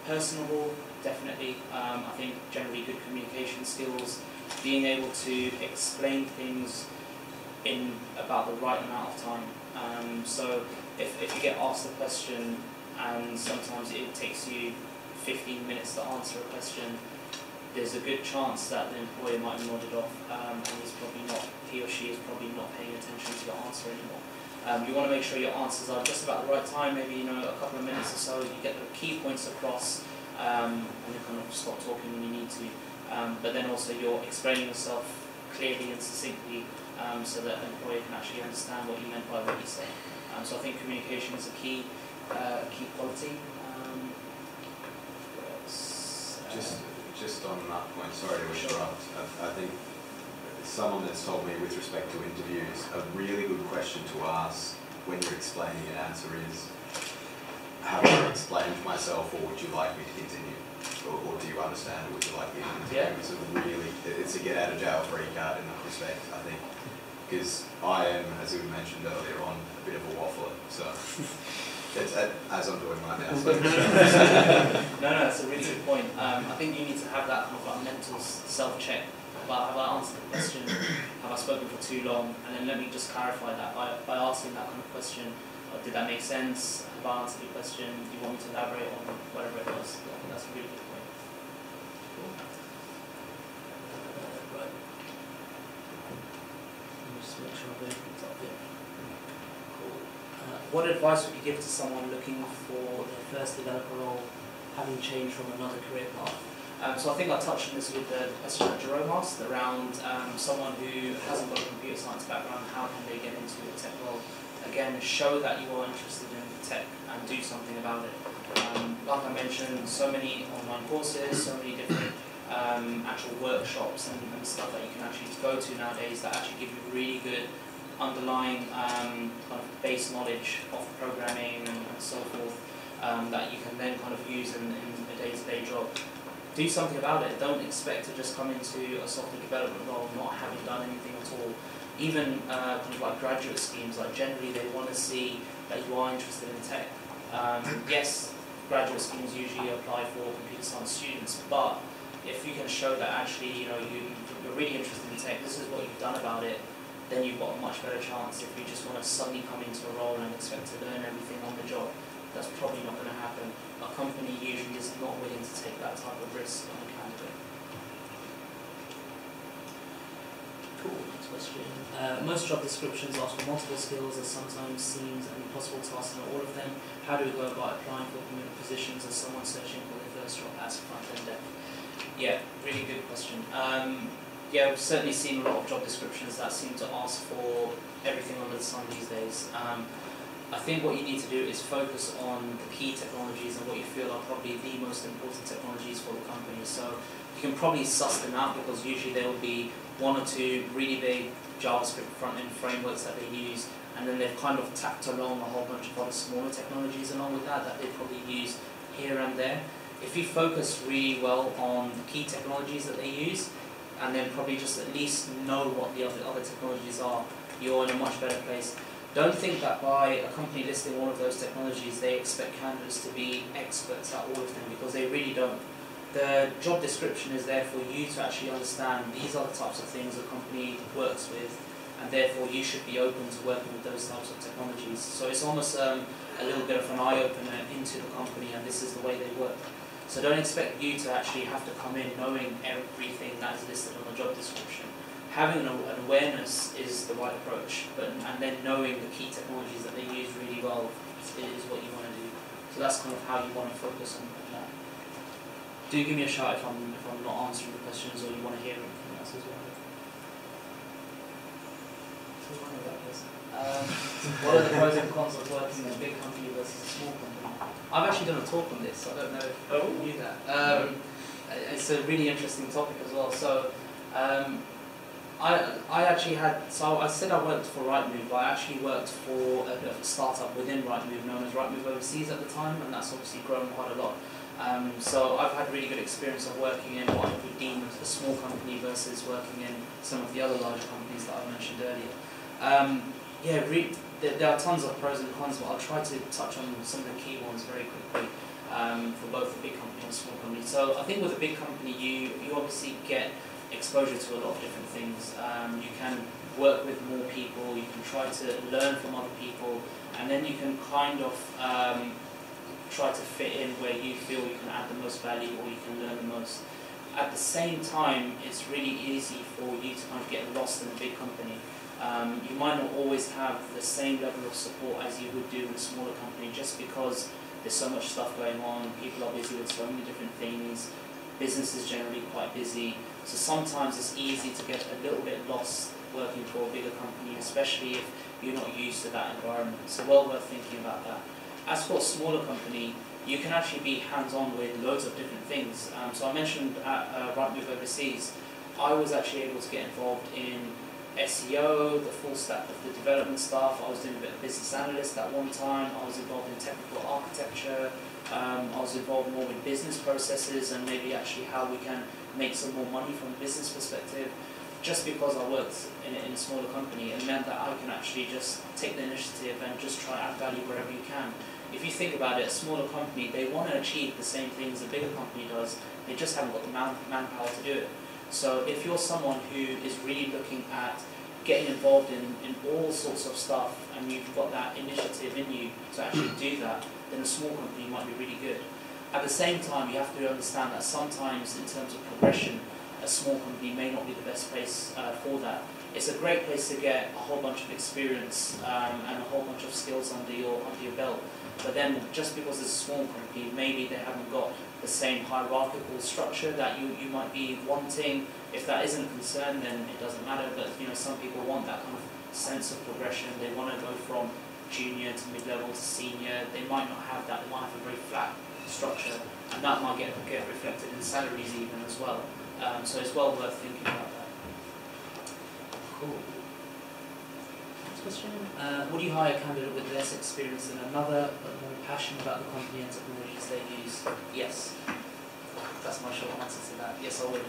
personable, definitely. I think generally good communication skills, being able to explain things in about the right amount of time. So if you get asked a question and sometimes it takes you 15 minutes to answer a question, there's a good chance that the employer might have nodded off and he or she is probably not paying attention to your answer anymore. You want to make sure your answers are just about the right time, maybe a couple of minutes or so, you get the key points across and you kind of stop talking when you need to. But then also you're explaining yourself clearly and succinctly so that the employer can actually understand what you meant by what you said. So I think communication is a key quality. What else? Just on that point, sorry to interrupt, I think someone that's told me with respect to interviews, a really good question to ask when you're explaining an answer is, have I explained myself or would you like me to continue? or do you understand it? Would you like the interview? Yeah. It's a really, it's a get out of jail free card in that respect, I think. Because I am, as we mentioned earlier on, a bit of a waffler, so it's as I'm doing right now. So. No, that's a really good point. I think you need to have that kind of like mental self-check about have I answered the question, have I spoken for too long, and then let me just clarify that by asking that kind of question. Did that make sense? Have I answered your question? Do you want me to elaborate on whatever it was? I think that's a really good point. Cool. Right. Let me just make sure I've opened it up here. Cool. What advice would you give to someone looking for their first developer role, having changed from another career path? So I think I touched on this with the question that Jerome asked around someone who hasn't got a computer science background, how can they get into a tech role? Again, show that you are interested in tech and do something about it. Like I mentioned, so many online courses, so many different actual workshops and stuff that you can actually go to nowadays that actually give you really good underlying kind of base knowledge of programming and so forth that you can then kind of use in a day-to-day job. Do something about it. Don't expect to just come into a software development role not having done anything at all. Even kind of like graduate schemes, like generally they want to see that you are interested in tech. Yes, graduate schemes usually apply for computer science students, but if you can show that actually you're really interested in tech, this is what you've done about it, then you've got a much better chance. If you just want to suddenly come into a role and expect to learn everything on the job, that's probably not going to happen. A company usually is not willing to take that type of risk on a candidate. Cool, next question. Most job descriptions ask for multiple skills, as sometimes seems impossible to ask all of them. How do we go about applying for positions as someone searching for their first job as a front-end dev? Yeah, really good question. Yeah, we've certainly seen a lot of job descriptions that seem to ask for everything under the sun these days. I think what you need to do is focus on the key technologies and what you feel are probably the most important technologies for the company. So you can probably suss them out because usually there will be one or two really big JavaScript front-end frameworks that they use, and then they've kind of tacked along a whole bunch of other smaller technologies along with that they probably use here and there. If you focus really well on the key technologies that they use, and then probably just at least know what the other technologies are, you're in a much better place. Don't think that by a company listing all of those technologies, they expect candidates to be experts at all of them, because they really don't. The job description is there for you to actually understand these are the types of things a company works with, and therefore you should be open to working with those types of technologies. So it's almost a little bit of an eye-opener into the company, and this is the way they work. So don't expect you to actually have to come in knowing everything that is listed on the job description. Having an awareness is the right approach, and then knowing the key technologies that they use really well is what you want to do. So that's kind of how you want to focus on that. Do give me a shout if I'm not answering the questions or you want to hear anything else as well. What are the pros and cons of working in a big company versus a small company? I've actually done a talk on this. I don't know if you knew that. It's a really interesting topic as well. So. I actually had, so I said I worked for Rightmove, but I actually worked for a bit of a startup within Rightmove known as Rightmove Overseas at the time, and that's obviously grown quite a lot. So I've had really good experience of working in what I would deem as a small company versus working in some of the other larger companies that I mentioned earlier. There are tons of pros and cons, but I'll try to touch on some of the key ones very quickly for both the big company and small company. So I think with a big company, you obviously get exposure to a lot of different things. You can work with more people, you can try to learn from other people, and then you can kind of try to fit in where you feel you can add the most value or you can learn the most. At the same time, it's really easy for you to kind of get lost in a big company. You might not always have the same level of support as you would do in a smaller company, just because there's so much stuff going on, people are busy with so many different things, business is generally quite busy. So sometimes it's easy to get a little bit lost working for a bigger company, especially if you're not used to that environment. So well worth thinking about that. As for a smaller company, you can actually be hands-on with loads of different things. So I mentioned at Rightmove Overseas, I was actually able to get involved in SEO, the full stack of the development stuff. I was doing a bit of business analyst at one time. I was involved in technical architecture. I was involved more with business processes and maybe actually how we can make some more money from a business perspective. Just because I worked in a smaller company, it meant that I can actually just take the initiative and just try to add value wherever you can. If you think about it, a smaller company, they want to achieve the same things a bigger company does, they just haven't got the manpower to do it. So if you're someone who is really looking at getting involved in all sorts of stuff and you've got that initiative in you to actually do that, then a small company might be really good. At the same time, you have to understand that sometimes in terms of progression, a small company may not be the best place for that. It's a great place to get a whole bunch of experience and a whole bunch of skills under your belt. But then just because it's a small company, maybe they haven't got the same hierarchical structure that you might be wanting. If that isn't a concern, then it doesn't matter. But some people want that kind of sense of progression. They want to go from junior to mid-level to senior. They might not have that. They might have a very flat structure, and that might get reflected in salaries even as well. So it's well worth thinking about that. Cool. Next question. Would you hire a candidate with less experience than another, but more passionate about the company and technologies they use? Yes. That's my short answer to that. Yes, I would.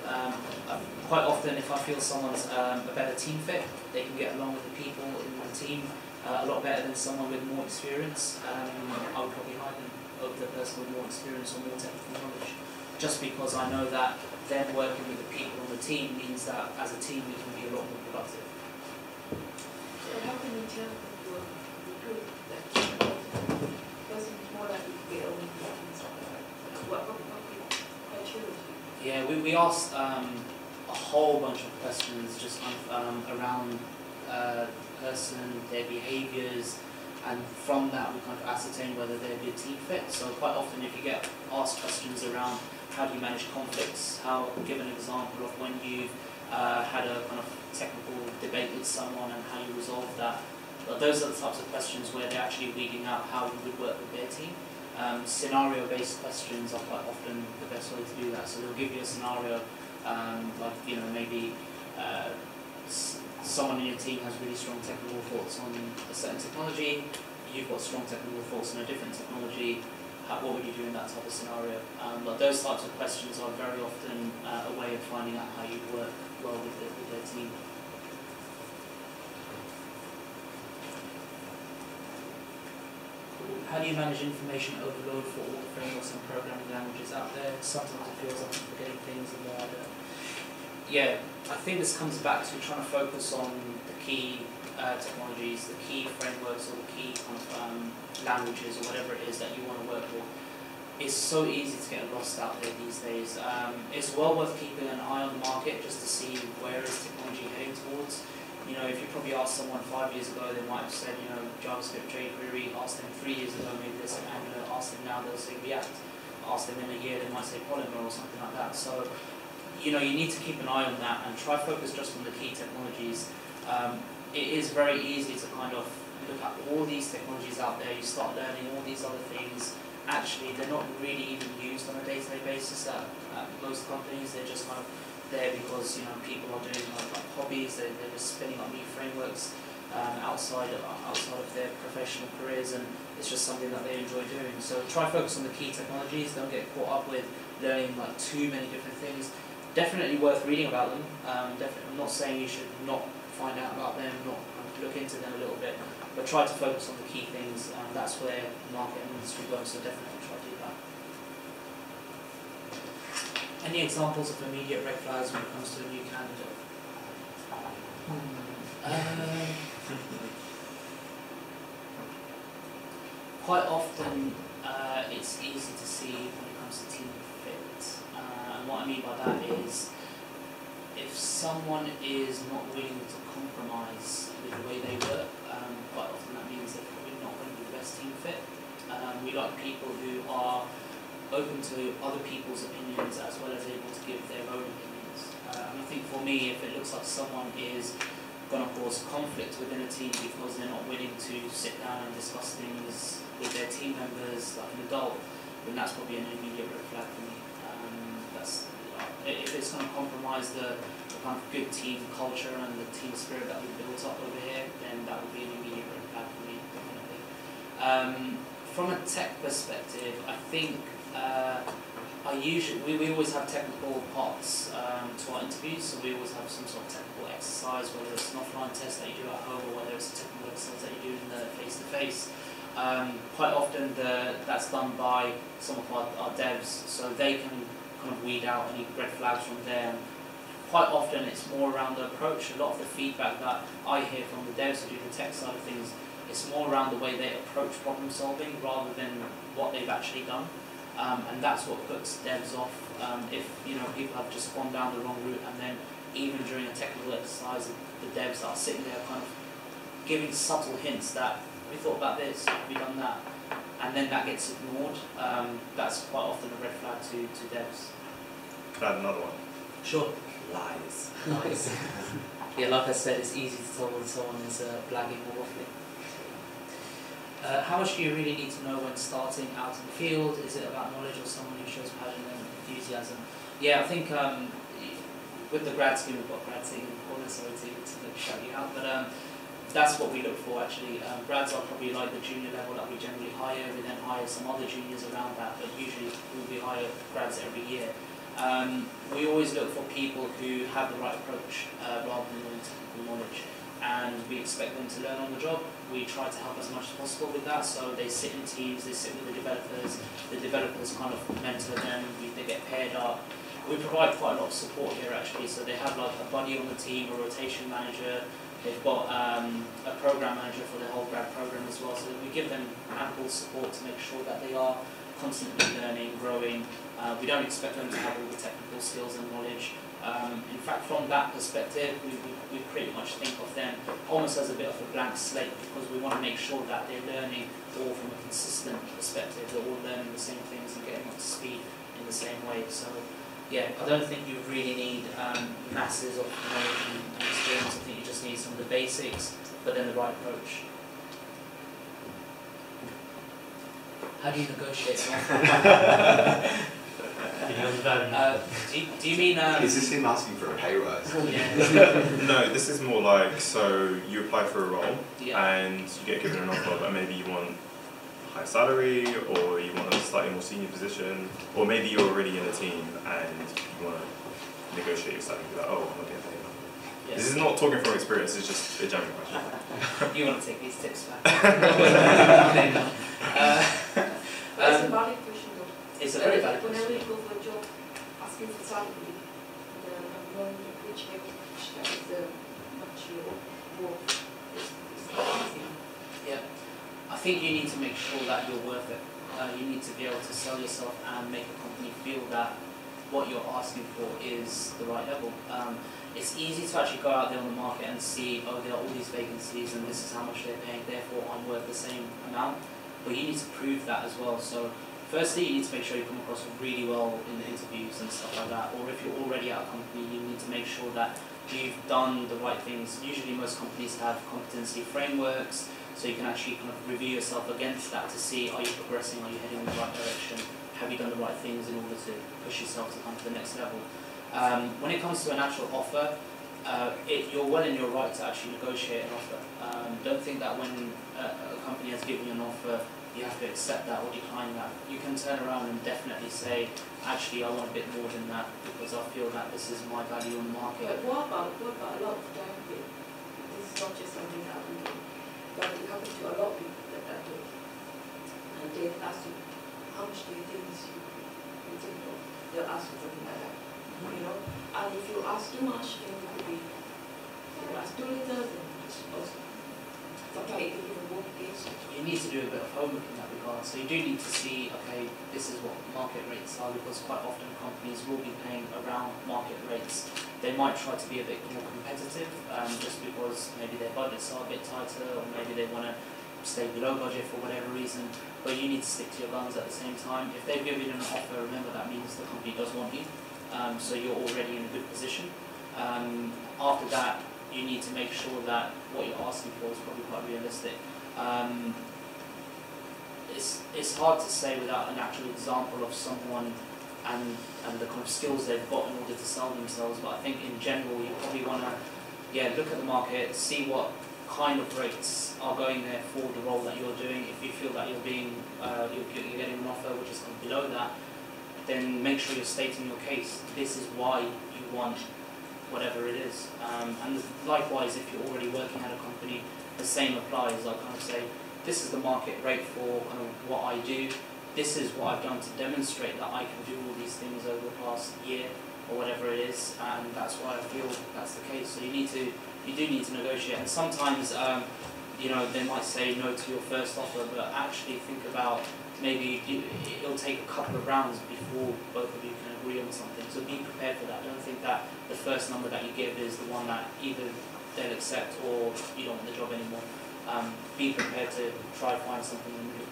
Quite often, if I feel someone's a better team fit, they can get along with the people in the team a lot better than someone with more experience, I would probably hire them over the person with more experience or more technical knowledge. Just because I know that them working with the people on the team means that as a team we can be a lot more productive. So how can you tell if you recruit that person more likely to get only what criteria? Yeah, we asked a whole bunch of questions just around person, their behaviours, and from that we kind of ascertain whether they'd be a team fit. So quite often if you get asked questions around how do you manage conflicts, give an example of when you've had a kind of technical debate with someone and how you resolve that. But those are the types of questions where they're actually weeding out how you would work with their team. Scenario-based questions are quite often the best way to do that. So they'll give you a scenario, like maybe someone in your team has really strong technical thoughts on a certain technology, you've got strong technical thoughts on a different technology, what would you do in that type of scenario? But those types of questions are very often a way of finding out how you work well with their team. How do you manage information overload for all the frameworks and programming languages out there? Sometimes it feels like I'm forgetting things and more. Yeah, I think this comes back to trying to focus on the key technologies, the key frameworks, or the key kind of languages, or whatever it is that you want to work with. It's so easy to get lost out there these days. It's well worth keeping an eye on the market just to see where is technology heading towards. If you probably asked someone 5 years ago, they might have said, JavaScript, jQuery. Asked them 3 years ago, maybe they said Angular. Asked them now, they'll say React. Asked them in a year, they might say Polymer or something like that. So, you need to keep an eye on that and try focus just on the key technologies. It is very easy to kind of look at all these technologies out there. You start learning all these other things. Actually, they're not really even used on a day-to-day basis at most companies. They're just kind of there because people are doing like hobbies. They're just spinning up new frameworks outside of their professional careers, and it's just something that they enjoy doing. So try focus on the key technologies. Don't get caught up with learning like too many different things. Definitely worth reading about them. Definitely, I'm not saying you should not find out about them, not look into them a little bit, but try to focus on the key things. That's where the market and industry goes. So definitely try to do that. Any examples of immediate red flags when it comes to a new candidate? Quite often, it's easy to see when it comes to team fit. And what I mean by that is, if someone is not willing to compromise with the way they work, quite often that means they're probably not going to be the best team fit. We like people who are open to other people's opinions as well as able to give their own opinions. And I think for me, if it looks like someone is going to cause conflict within a team because they're not willing to sit down and discuss things with their team members like an adult, then that's probably an immediate red flag for me. If it's going to compromise the kind of good team culture and the team spirit that we've built up over here, then that would be an immediate red flag for me, definitely. from a tech perspective, I think we always have technical parts to our interviews, so we always have some sort of technical exercise, whether it's an offline test that you do at home or whether it's a technical exercise that you do in the face-to-face. Quite often that's done by some of our devs, so they can kind of weed out any red flags from there. And quite often it's more around the approach. A lot of the feedback that I hear from the devs who do the tech side of things, it's more around the way they approach problem solving rather than what they've actually done. And that's what puts devs off. If people have just gone down the wrong route, and then even during a technical exercise, the devs are sitting there kind of giving subtle hints that we thought about this, have you done that, and then that gets ignored. That's quite often a red flag to devs. Can I add another one? Sure. Lies. Lies. Yeah, like I said, it's easy to tell when someone is blagging or waffling. How much do you really need to know when starting out in the field? Is it about knowledge or someone who shows passion and enthusiasm? Yeah, I think with the grad scheme, we've got grad scheme in the corner, sorry to shout you out, but that's what we look for actually. Grads are probably like the junior level that we generally hire. We then hire some other juniors around that, but usually we hire grads every year. We always look for people who have the right approach rather than technical knowledge, and we expect them to learn on the job. We try to help as much as possible with that, so they sit in teams, they sit with the developers kind of mentor them, they get paired up. We provide quite a lot of support here actually, so they have like a buddy on the team, a rotation manager, they've got a program manager for the whole grad program as well, so we give them ample support to make sure that they are constantly learning, growing. We don't expect them to have all the technical skills and knowledge. In fact, from that perspective, we pretty much think of them almost as a bit of a blank slate, because we want to make sure that they're learning all from a consistent perspective. They're all learning the same things and getting up to speed in the same way. So, yeah, I don't think you really need masses of knowledge and experience. I think you just need some of the basics, but then the right approach. How do you negotiate? Do you mean... Is this him asking for a pay rise? Yeah. No, this is more like, so you apply for a role, yeah, and you get given an offer, but maybe you want a high salary, or you want a slightly more senior position, or maybe you're already in a team and you want to negotiate your salary. You're like, oh, I'm not getting paid enough. yes. This is not talking from experience, it's just a general question. You want to take these tips back. It's a valid question though. It's a very valid Whenever question. you go for a job, asking for salary, knowing which level that is much worth is not easy. Yeah, I think you need to make sure that you're worth it. You need to be able to sell yourself and make a company feel that what you're asking for is the right level. It's easy to actually go out there on the market and see, oh, there are all these vacancies and this is how much they're paying, therefore I'm worth the same amount. But you need to prove that as well. So firstly, you need to make sure you come across really well in the interviews and stuff like that. Or if you're already at a company, you need to make sure that you've done the right things. Usually most companies have competency frameworks, so you can actually kind of review yourself against that to see, are you progressing, are you heading in the right direction, have you done the right things in order to push yourself to come to the next level. When it comes to an actual offer, you're well in your right to actually negotiate an offer. Don't think that when a company has given you an offer, you have to accept that or decline that. You can turn around and definitely say, actually I want a bit more than that because I feel that this is my value on the market. But what about a lot of time? This is not just something that we do. But it happens to a lot of people that do. And they ask you, how much do you think you think of? They'll ask you something like that. You know? And if you ask too much, then it could be, if you ask too little, then it's also sometimes it could even work against you. You need to do a bit of homework in that regard. So you do need to see, okay, this is what market rates are, because quite often companies will be paying around market rates. They might try to be a bit more competitive, just because maybe their budgets are a bit tighter, or maybe they want to stay below budget for whatever reason. But you need to stick to your guns at the same time. If they've given you an offer, remember that means the company does want you. So you're already in a good position. After that, you need to make sure that what you're asking for is probably quite realistic. It's hard to say without an actual example of someone and the kind of skills they've got in order to sell themselves, but I think in general you probably want to look at the market, see what kind of rates are going there for the role that you're doing. If you feel that you're getting an offer which is kind of below that, then make sure you're stating your case. This is why you want whatever it is. And likewise, if you're already working at a company, the same applies. I kind of say, this is the market rate for kind of what I do. This is what I've done to demonstrate that I can do all these things over the past year or whatever it is, and that's why I feel that's the case. So you do need to negotiate, and sometimes you know, they might say no to your first offer, but actually think about maybe it'll take a couple of rounds before both of you can agree on something. So be prepared for that. Don't think that the first number that you give is the one that either they'll accept or you don't want the job anymore. Be prepared to try to find something new.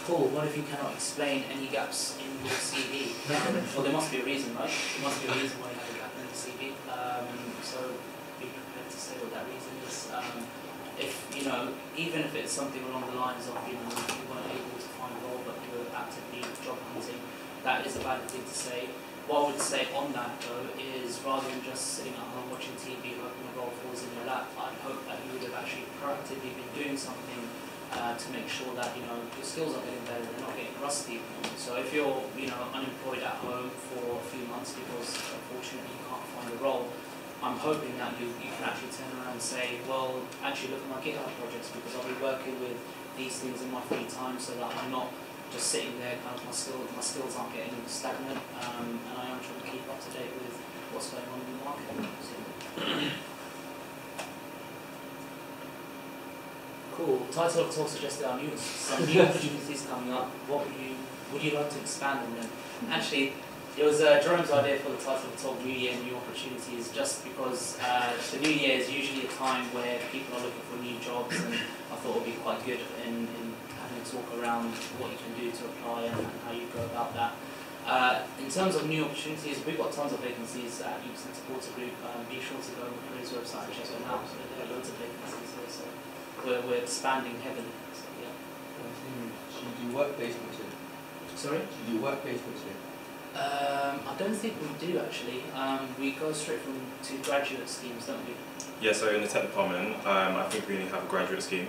Cool. What if you cannot explain any gaps in your CV? Well, there must be a reason, right? There must be a reason why you have a gap in the CV. So be prepared to say what that reason is. If you know, even if it's something along the lines of, you know, you weren't able to find a role but you were actively job hunting, that is a valid thing to say. What I would say on that though is, rather than just sitting at home watching TV hoping a role falls in your lap, I'd hope that you would have actually proactively been doing something to make sure that, you know, your skills are getting better, they're not getting rusty. So if you're, you know, unemployed at home for a few months because unfortunately you can't find a role, I'm hoping that you can actually turn around and say, well, actually look at my GitHub projects, because I'll be working with these things in my free time so that I'm not just sitting there, kind of my skills aren't getting stagnant, and I am trying to keep up to date with what's going on in the market. So. Cool. Title of the talk suggested some new opportunities coming up. What would you like to expand on them? Actually, it was Jerome's idea for the title of the talk, New Year, New Opportunities, just because the New Year is usually a time where people are looking for new jobs, and I thought it would be quite good in having a talk around what you can do to apply and how you go about that. In terms of new opportunities, we've got tons of vacancies at Youth and Supporter Group. Be sure to go on the careers website and check them out. So there are loads of vacancies here. So we're expanding heavily. So, yeah. Do you do work placements here? Sorry? Do you do work placements here? I don't think we do actually. We go straight to graduate schemes, don't we? Yeah, so in the tech department, I think we only have a graduate scheme,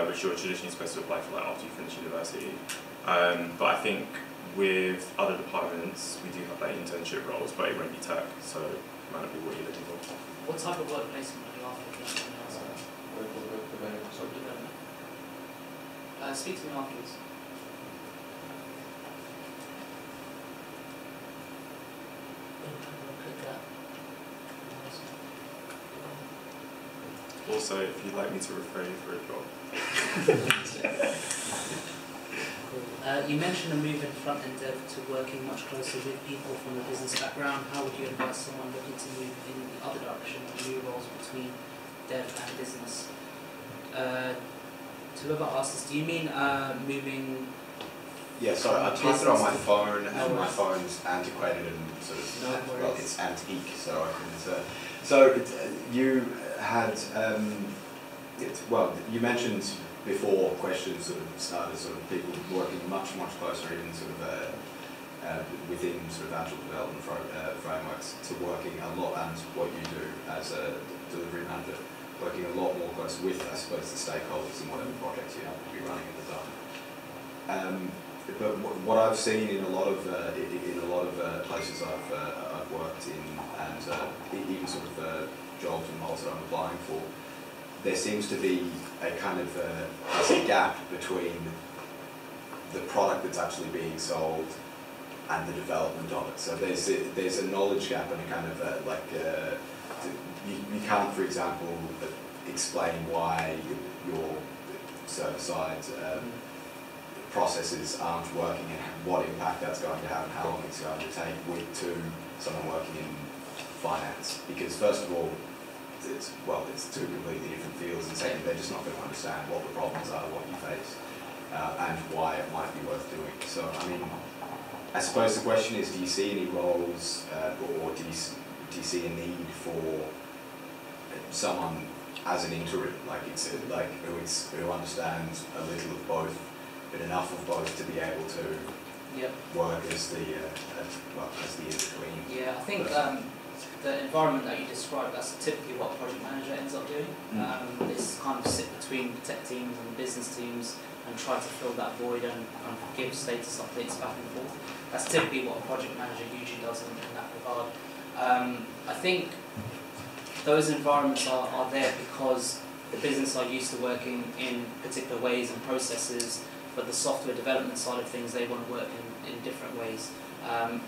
which you're traditionally supposed to apply for like after you finish university. But I think with other departments, we do have like internship roles, but it won't be tech, so it might not be what you're looking for. What type of work placement are you after? Speak to me afterwards. Also, if you'd like me to refer you for a job. You mentioned a move in front-end dev to working much closer with people from a business background. How would you advise someone looking to move in the other direction, new roles between dev and business? To whoever asked this, do you mean moving? Yeah, sorry, I typed it on my phone, and my phone's antiquated and sort of, well, it's antique, so I couldn't. You had, well, you mentioned before questions sort of started, sort of people working much closer, even sort of within sort of agile development frameworks, to working a lot, and what you do as a delivery manager, working a lot more close with, I suppose, the stakeholders in whatever projects you happen to be running at the time. But what I've seen in a lot of places I've worked in, and even sort of jobs and roles that I'm applying for, there seems to be a kind of a gap between the product that's actually being sold and the development of it. So there's a knowledge gap and a kind of you can't, for example, explain why your server-side processes aren't working and what impact that's going to have and how long it's going to take to someone working in finance. Because first of all, it's two completely different fields, and second, they're just not going to understand what the problems are, what you face, and why it might be worth doing. So, I mean, I suppose the question is, do you see any roles, or do you see a need for someone as an interim, who understands a little of both, but enough of both to be able to work as the in-between? Yeah, I think the environment that you described, that's typically what a project manager ends up doing. It's kind of sit between the tech teams and the business teams and try to fill that void and kind of give status updates back and forth. That's typically what a project manager usually does in that regard. I think those environments are there because the business are used to working in particular ways and processes, but the software development side of things, they want to work in different ways.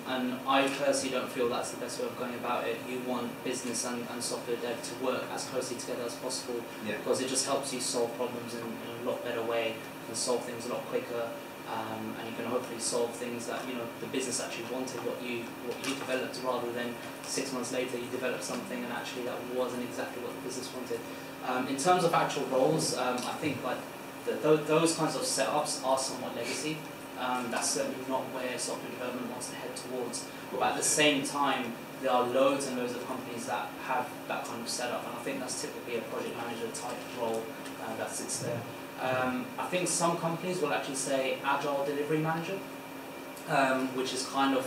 And I personally don't feel that's the best way of going about it. You want business and software dev to work as closely together as possible, because it just helps you solve problems in a lot better way. You can solve things a lot quicker, and you can hopefully solve things that the business actually wanted, what you developed, rather than 6 months later you develop something and actually that wasn't exactly what the business wanted. In terms of actual roles, I think like those kinds of setups are somewhat legacy. That's certainly not where software development wants to head towards. But at the same time, there are loads and loads of companies that have that kind of setup, and I think that's typically a project manager type role that sits there. I think some companies will actually say agile delivery manager, which is kind of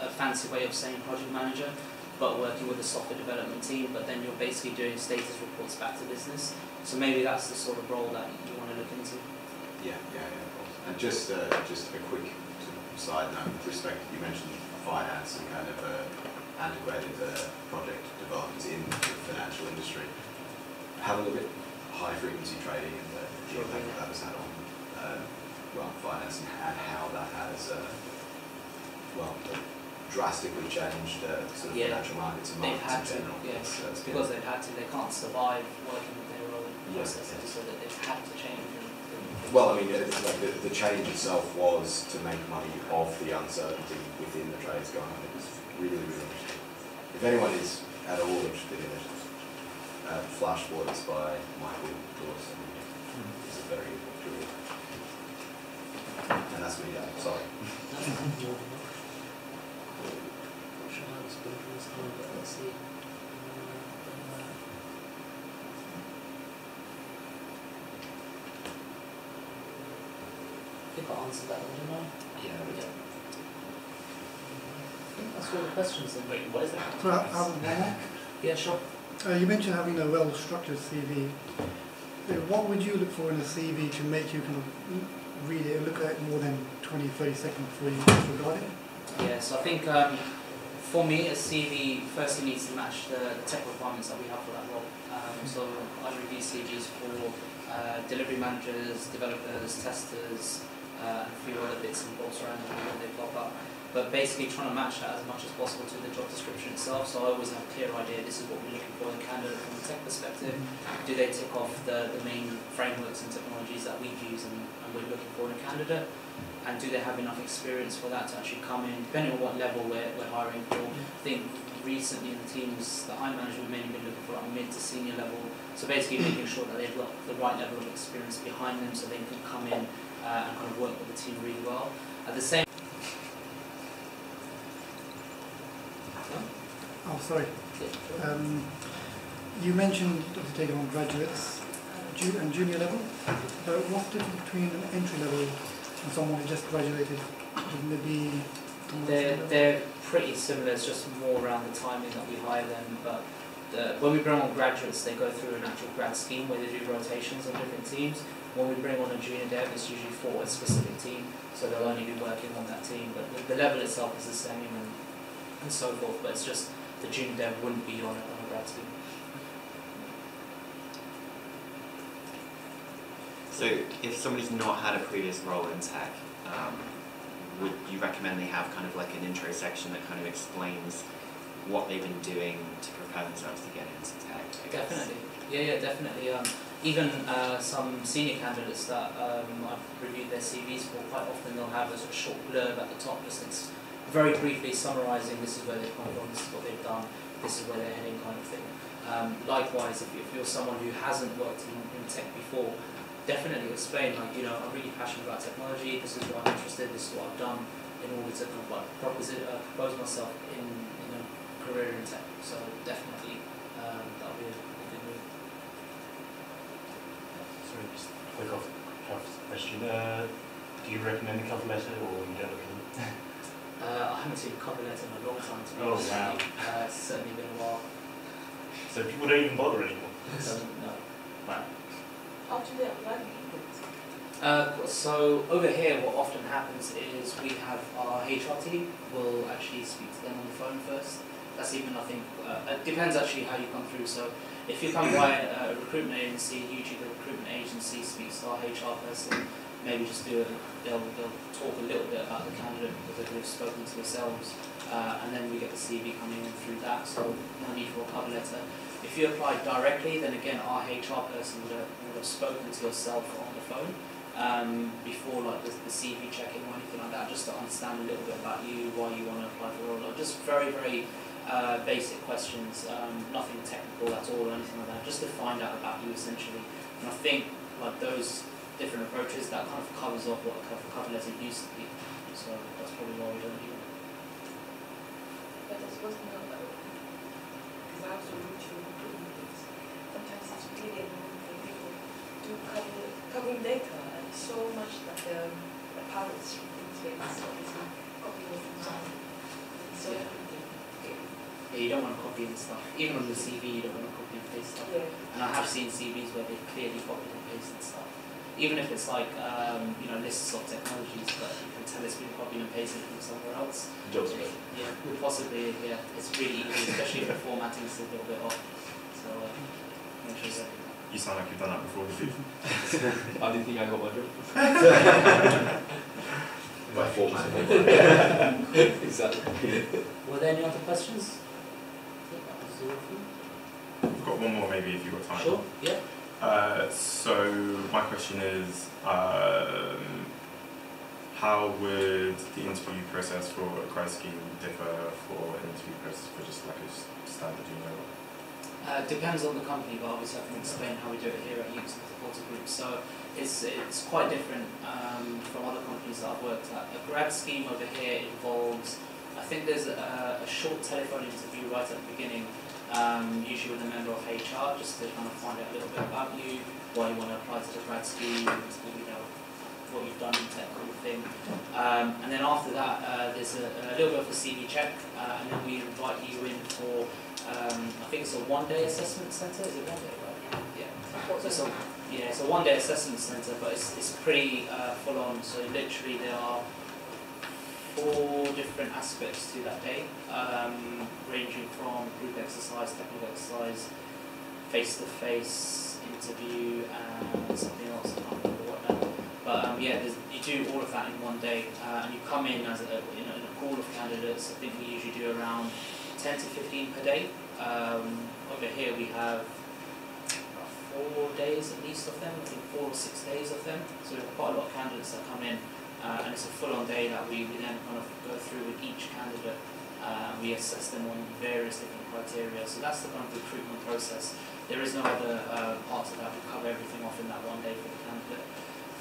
a fancy way of saying project manager, but working with the software development team, but then you're basically doing status reports back to business. So maybe that's the sort of role that you want to look into. Yeah, of course. And just a quick side note with respect, you mentioned finance and kind of antiquated project developments in the financial industry. Have a look at high frequency trading and the impact that has had on finance and how that has drastically changed sort of financial markets and markets in general. Yes, because they've had to. They can't survive working with their own processes, so that they've had to change. Well, I mean, like the change itself was to make money off the uncertainty within the trades going on. It was really, really interesting. If anyone is at all interested in it, Flash Wars by Michael Dawson is a very good read. And that's me done, sorry. I think I answered that one, didn't I? Yeah. I think that's all the questions then. Wait, what is that? So, one more? Yeah, sure. You mentioned having a well-structured CV. What would you look for in a CV to make you kind of read it and look at it more than 20, 30 seconds before you disregard it? Yeah, so I think for me, a CV firstly needs to match the tech requirements that we have for that role. So I review CVs for delivery managers, developers, testers, and a few other bits and bobs around when they pop up. But basically trying to match that as much as possible to the job description itself, so I always have a clear idea, this is what we're looking for in a candidate from a tech perspective. Do they tick off the main frameworks and technologies that we use and we're looking for in a candidate? And do they have enough experience for that to actually come in, depending on what level we're hiring for. I think recently in the teams that I manage, we've mainly been looking for like mid to senior level, so basically making sure that they've got the right level of experience behind them so they can come in and kind of work with the team really well. At the same Oh, sorry. You mentioned obviously taking on graduates and junior level. What's the difference between an entry level and someone who just graduated? Wouldn't it be? They're pretty similar. It's just more around the timing that we hire them. But when we bring on graduates, they go through an actual grad scheme where they do rotations on different teams. When we bring on a junior dev, it's usually for a specific team, so they'll only be working on that team. But the level itself is the same and so forth. But it's just the junior dev wouldn't be on a grad scheme. So if somebody's not had a previous role in tech, would you recommend they have kind of like an intro section that kind of explains what they've been doing to prepare themselves to get into tech? Definitely. Yeah, definitely. Even some senior candidates that I've reviewed their CVs for, quite often they'll have a sort of short blurb at the top, just very briefly summarising this is where they've come from, this is what they've done, this is where they're heading kind of thing. Likewise, if you're someone who hasn't worked in tech before, definitely explain, like, I'm really passionate about technology, this is what I'm interested in, this is what I've done in order to kind of like propose myself in a career in tech. So definitely that'll be a good move. Sorry, just a quick off question. Do you recommend a cover letter or you don't look at them? I haven't seen a cover letter in a long time, to be Oh, honest wow. with you. It's certainly been a while. So people don't even bother anymore. No. Wow. How do they apply it? So over here, what often happens is we have our HR team will actually speak to them on the phone first. That's even, I think, it depends actually how you come through. So if you come by a recruitment agency, usually the recruitment agency speaks to our HR person, maybe just they'll talk a little bit about the candidate because they've spoken to yourselves, and then we get the CV coming in through that, so no need for a cover letter. If you apply directly, then again our HR person would have spoken to yourself on the phone before like the CV checking or anything like that, just to understand a little bit about you, why you want to apply for the role. Just very, very basic questions, nothing technical at all or anything like that, just to find out about you essentially. And I think like those different approaches, that kind of covers off what a cover letter used to be. So that's probably why we don't do it. But I suppose not, because I also read through recruitment things. Sometimes it's really annoying when people do covering data, and it's so much that the parents things like this, obviously copying it from something. It's so everything. Yeah, you don't want to copy and stuff. Even on the CV, you don't want to copy and paste stuff. Yeah. And I have seen CVs where they clearly copied and pasted stuff. Even if it's like, lists of technologies, but you can tell it's been copied and pasted from somewhere else. Jobs good. Yeah, possibly, yeah. It's really easy, especially if the formatting is a little bit off. So, make sure that. You sound like you've done that before, did you? I didn't think I got my job. By format. Exactly. Were there any other questions? I think that was all of them. We've got one more maybe if you've got time. Sure, yeah. So my question is, how would the interview process for a grad scheme differ for an interview process for just like a standard junior role? Depends on the company, but obviously I can explain how we do it here at Youth Supporter Group. So it's quite different from other companies that I've worked at. A grad scheme over here involves, I think there's a short telephone interview right at the beginning, usually with a member of HR, just to kind of find out a little bit about you, why you want to apply to the grad scheme, what you've done in tech kind of thing. And then after that, there's a little bit of a CV check, and then we invite you in for, I think it's a one-day assessment centre. Is it one day, right? Yeah. So it's a one-day assessment centre, but it's pretty full on. So literally there are 4 different aspects to that day, ranging from group exercise, technical exercise, face-to-face interview, and something else. I can't remember what now. But you do all of that in one day, and you come in as in a pool of candidates. I think we usually do around 10 to 15 per day. Over here we have 4 days at least of them, I think 4 or 6 days of them. So we have quite a lot of candidates that come in, and it's a full-on day that we then kind of go through with each candidate. We assess them on various different criteria. So that's the kind of recruitment process. There is no other parts of that. We cover everything off in that one day for the candidate.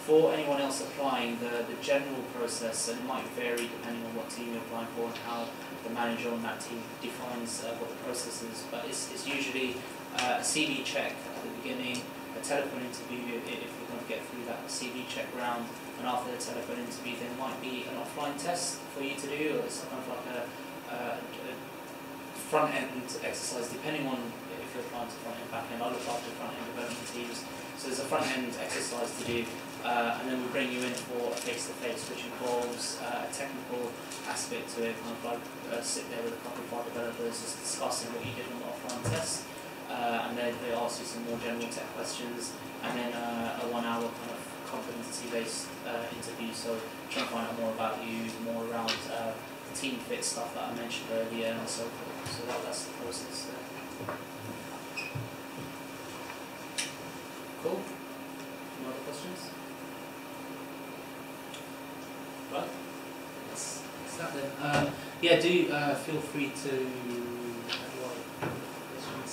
For anyone else applying, the general process, and it might vary depending on what team you're applying for and how the manager on that team defines what the process is, but it's usually a CV check at the beginning, a telephone interview if you're going to get through that CV check round, and after the telephone interview there might be an offline test for you to do, or it's kind of like a front-end exercise depending on if you're applying to front-end, back-end. I look after front-end development teams, so there's a front-end exercise to do. And then we bring you in for a face-to-face, which involves a technical aspect to it, kind of like sit there with a couple of our developers just discussing what you did on the offline test, and then they ask you some more general tech questions, and then a 1 hour kind of competency-based interview, so trying to find out more about you, more around the team fit stuff that I mentioned earlier, and so forth. So that's the process there. Cool. Any other questions? Right, that's that then. Do feel free to questions.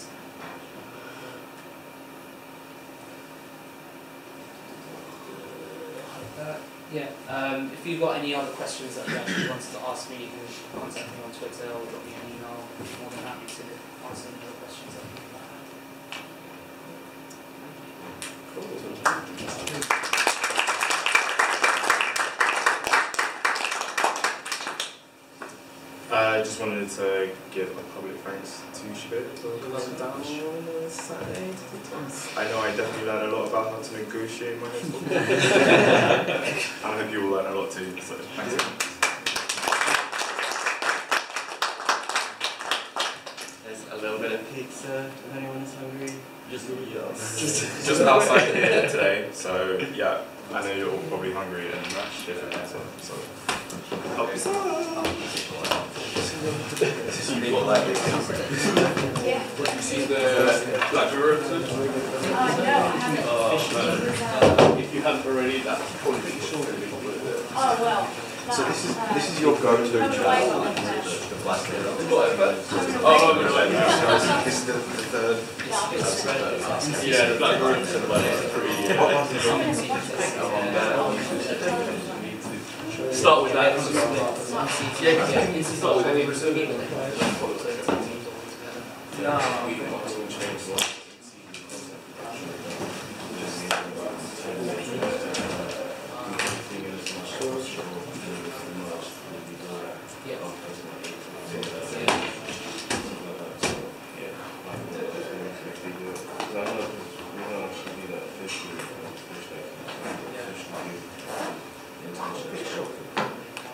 If you've got any other questions that you actually wanted to ask me, you can contact me on Twitter or drop me an email. I'm more than happy to answer any other questions that you might have. Cool. I just wanted to give a public thanks to Shabbir for coming down on Saturday to the tons. I know I definitely learned a lot about how to negotiate my next book. And I hope you all learn a lot too, so thanks. There's a little bit of pizza, if anyone's hungry. Just outside here today, so yeah, I know you're all probably hungry and different, so help yourself. Yeah. Did you see the Black Mirror episode? No, I haven't. If you haven't already, that's probably the short. Oh, well. So this is your go-to channel, the Black Mirror. This is the third. Yeah, the Black Mirror episode about it is pretty. Start with that. Yeah, because start with any reserve.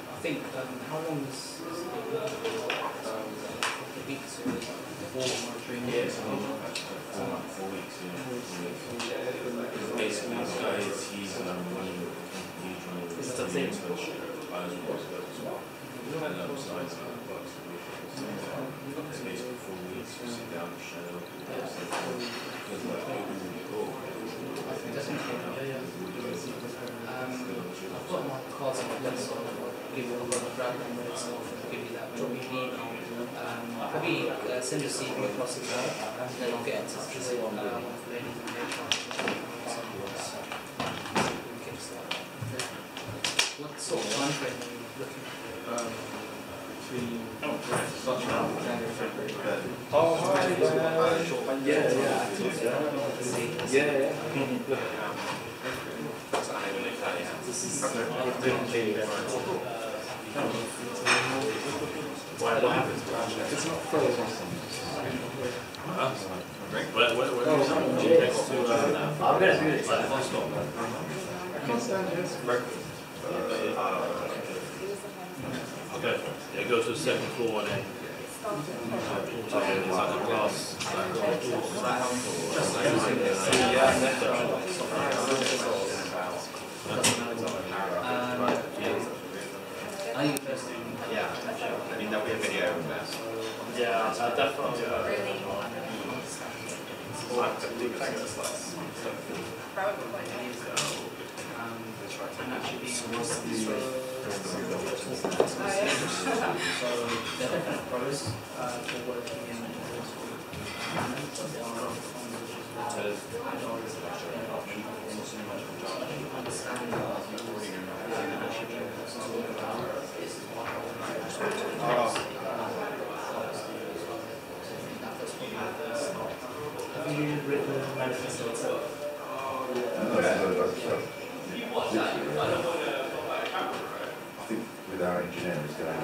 I think, how long is the weeks or 4 monitoring years? 4 weeks, basically, this guy he's running Is that a thing? It's basically 4 weeks, you sit down, shadow, I've got my cards on my list, so I'll give you a lot of grab and itself and give you that drop me an email. Probably send your CV across as well, and then I'll get in touch with you for anything later on. What sort of time frame are you looking at? Okay, yeah, go to the second floor and then it's like a glass. Yeah, I mean there'll be a video of that. Yeah, definitely. And actually being so there are different pros for working in Have you written the manifesto itself? I think with our engineer is going,